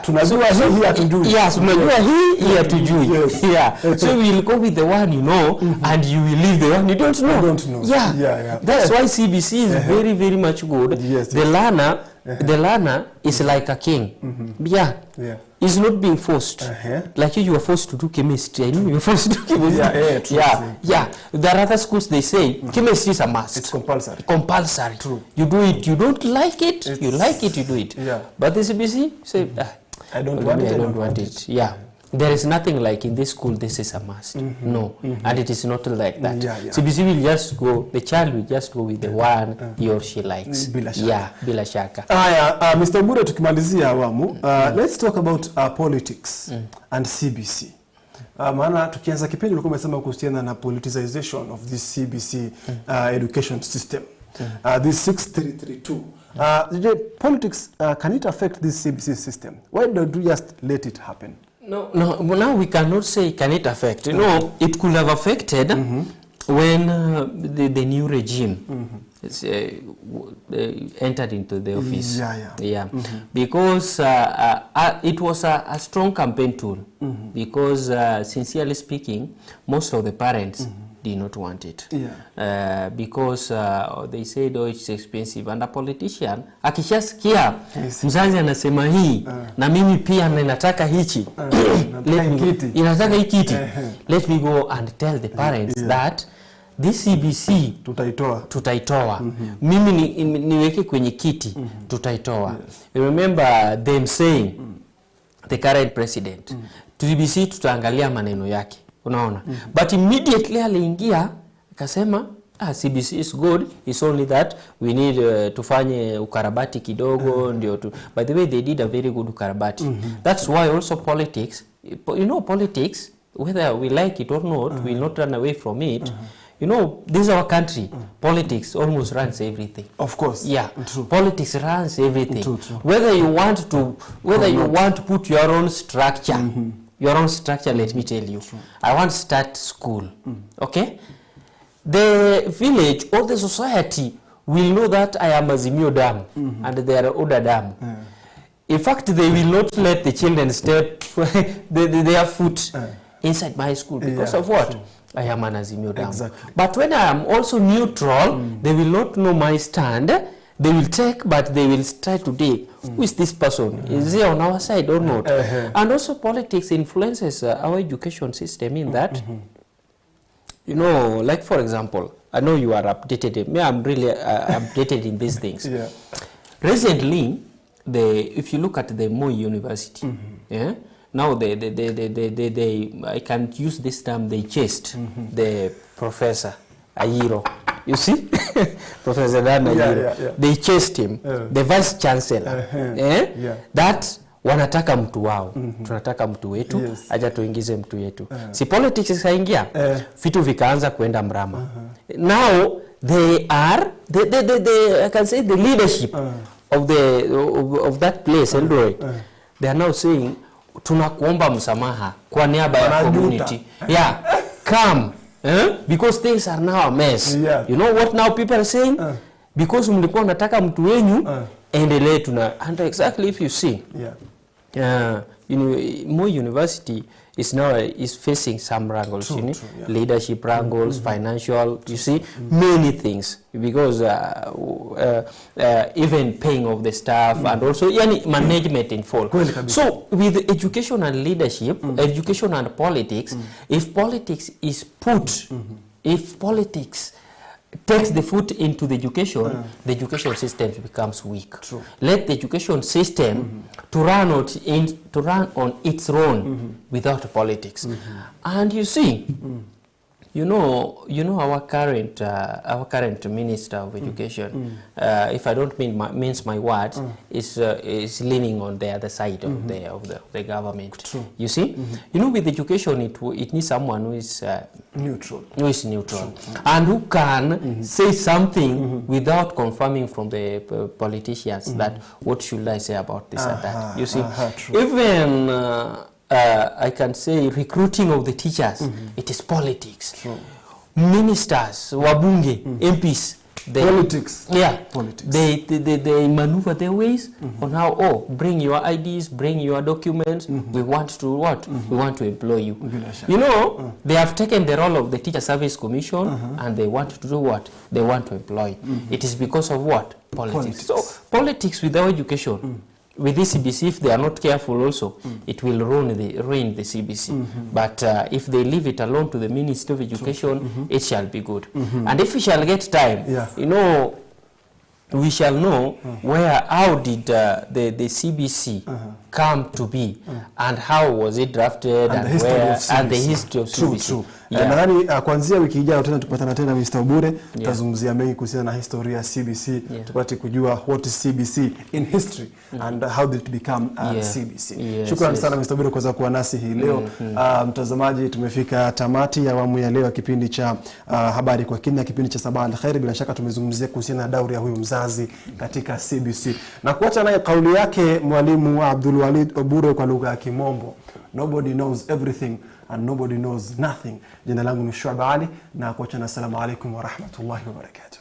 Tunajua hii hatujui. Tunajua hii hatujui. So we will go with the one you know, and you will leave the one you don't know. That's why CBC is very, very much good. The learner is like a king. Is not being forced. Like you are forced to do chemistry. I know you are forced to do chemistry. There are other schools, they say chemistry is a must. It's compulsory. Compulsory. True. You do it. You don't like it. You like it. You do it. But the CBC say, I don't want it. There is nothing like in this school this is a must. No. And it is not like that. CBC will just go, the child will just go with the one he or she likes. Bila shaka. Bila shaka. Mr. Bure, tukimalizia awamu, let's talk about politics and CBC. Maana tukianza kipindi ulikuwa umesema kuhusiana na politicization of this CBC education system. This 6332. Politics, can it affect this CBC system? Why don't you just let it happen? No, now we cannot say can it affect. You know, it could have affected when the new regime entered into the office. Yeah. Because it was a strong campaign tool. Because sincerely speaking, most of the parents did not want it. Because they said, oh, it's expensive. And a politician, akishasikia mzazi anasema hii na mimi pia ninataka hichi, inataka hii kiti, let me go and tell the parents that this CBC tutaitoa. Mimi niweke kwenye kiti, tutaitoa. You remember them saying, the current president, CBC tutaangalia maneno yake. Unaona? But immediately aliingia akasema CBC is good, it's only that we need tufanye ukarabati kidogo ndio tu. By the way, they did a very good ukarabati. That's why also politics, you know, politics, whether we like it or not, we'll not run away from it. You know, this is our country. Politics almost runs everything. Of course. Yeah. True. Politics runs everything. True. Whether you want to put your own structure, let me tell you. I want to start school. Okay? The village or the society will know that I am Azimio Dam and they are Oda Dam. In fact, they will not let the children step their foot inside my school because of what? True. I am an Azimio Dam. Exactly. But when I am also neutral, they will not know my stand. They will take, but they will try to dig. Who is this person? Is he on our side or not? And also politics influences our education system in that, you know, like for example, I know you are updated. Me, I'm really updated in these things. Recently, if you look at the Moi University, now they I can use this term, they chased the professor Ayiro. You see? Professor Dana Ayiro. They chased him, the vice chancellor. That wanataka mtu wao. Tunataka mtu wetu, aja tuingize mtu yetu. Si politics ikaingia, vitu vikaanza kwenda mrama. Now they are I can say the leadership of that place, Eldoret. They are now saying tunakuomba msamaha kwa niaba ya community. Come. Because things are now a mess. You know what now people are saying? Because mlikuwa nataka mtu wenyu endelee tuna. And exactly if you see, Moi University is now facing some wrangles, leadership wrangles, financial, you see, many things, because even paying of the staff and also management in full. So with education and leadership, education and politics, if politics is put, if politics takes the foot into the education system becomes weak. Let the education system to run on its own without politics. And you see, you know our current Minister of Education, if I don't mince my words, is leaning on the other side of the government. You see, you know, with education it needs someone who is neutral, and who can say something without confirming from the politicians that what should I say about this and that. You see, even I can say recruiting of the teachers, it is politics. Ministers, wabunge, MPs, politics. They maneuver their ways on how, bring your IDs, bring your documents. We want to what? We want to employ you. You know, they have taken the role of the Teacher Service Commission and they want to do what? They want to employ. It is because of what? Politics. So politics without education. With the CBC, if they are not careful also, it will ruin the CBC. But if they leave it alone to the Ministry of Education, it shall be good. And if we shall get time, you know, we shall know how did the CBC come to be, and how was it drafted, and the history of CBC. Nadhani kuanzia wiki ijayo tena tupatana tena Mr. Obure, tutazungumzia mengi kuhusiana na historia ya CBC, tupate kujua what is CBC in history and how did it become CBC. Shukrani sana Mr. Obure kwa kuwa nasi hii leo. Mtazamaji, tumefika tamati ya awamu ya leo ya kipindi cha habari kwa kina, kipindi cha Sabah Khair. Bila shaka tumezungumzia kuhusiana na dauri ya huyu mzazi katika CBC. Na kuacha naye kauli yake mwalimu Abdul Walid Obure kwa lugha ya Kimombo, nobody knows everything and nobody knows nothing. Jina langu ni Habari na kuacha na assalamu alaykum wa rahmatullahi wa barakatuh.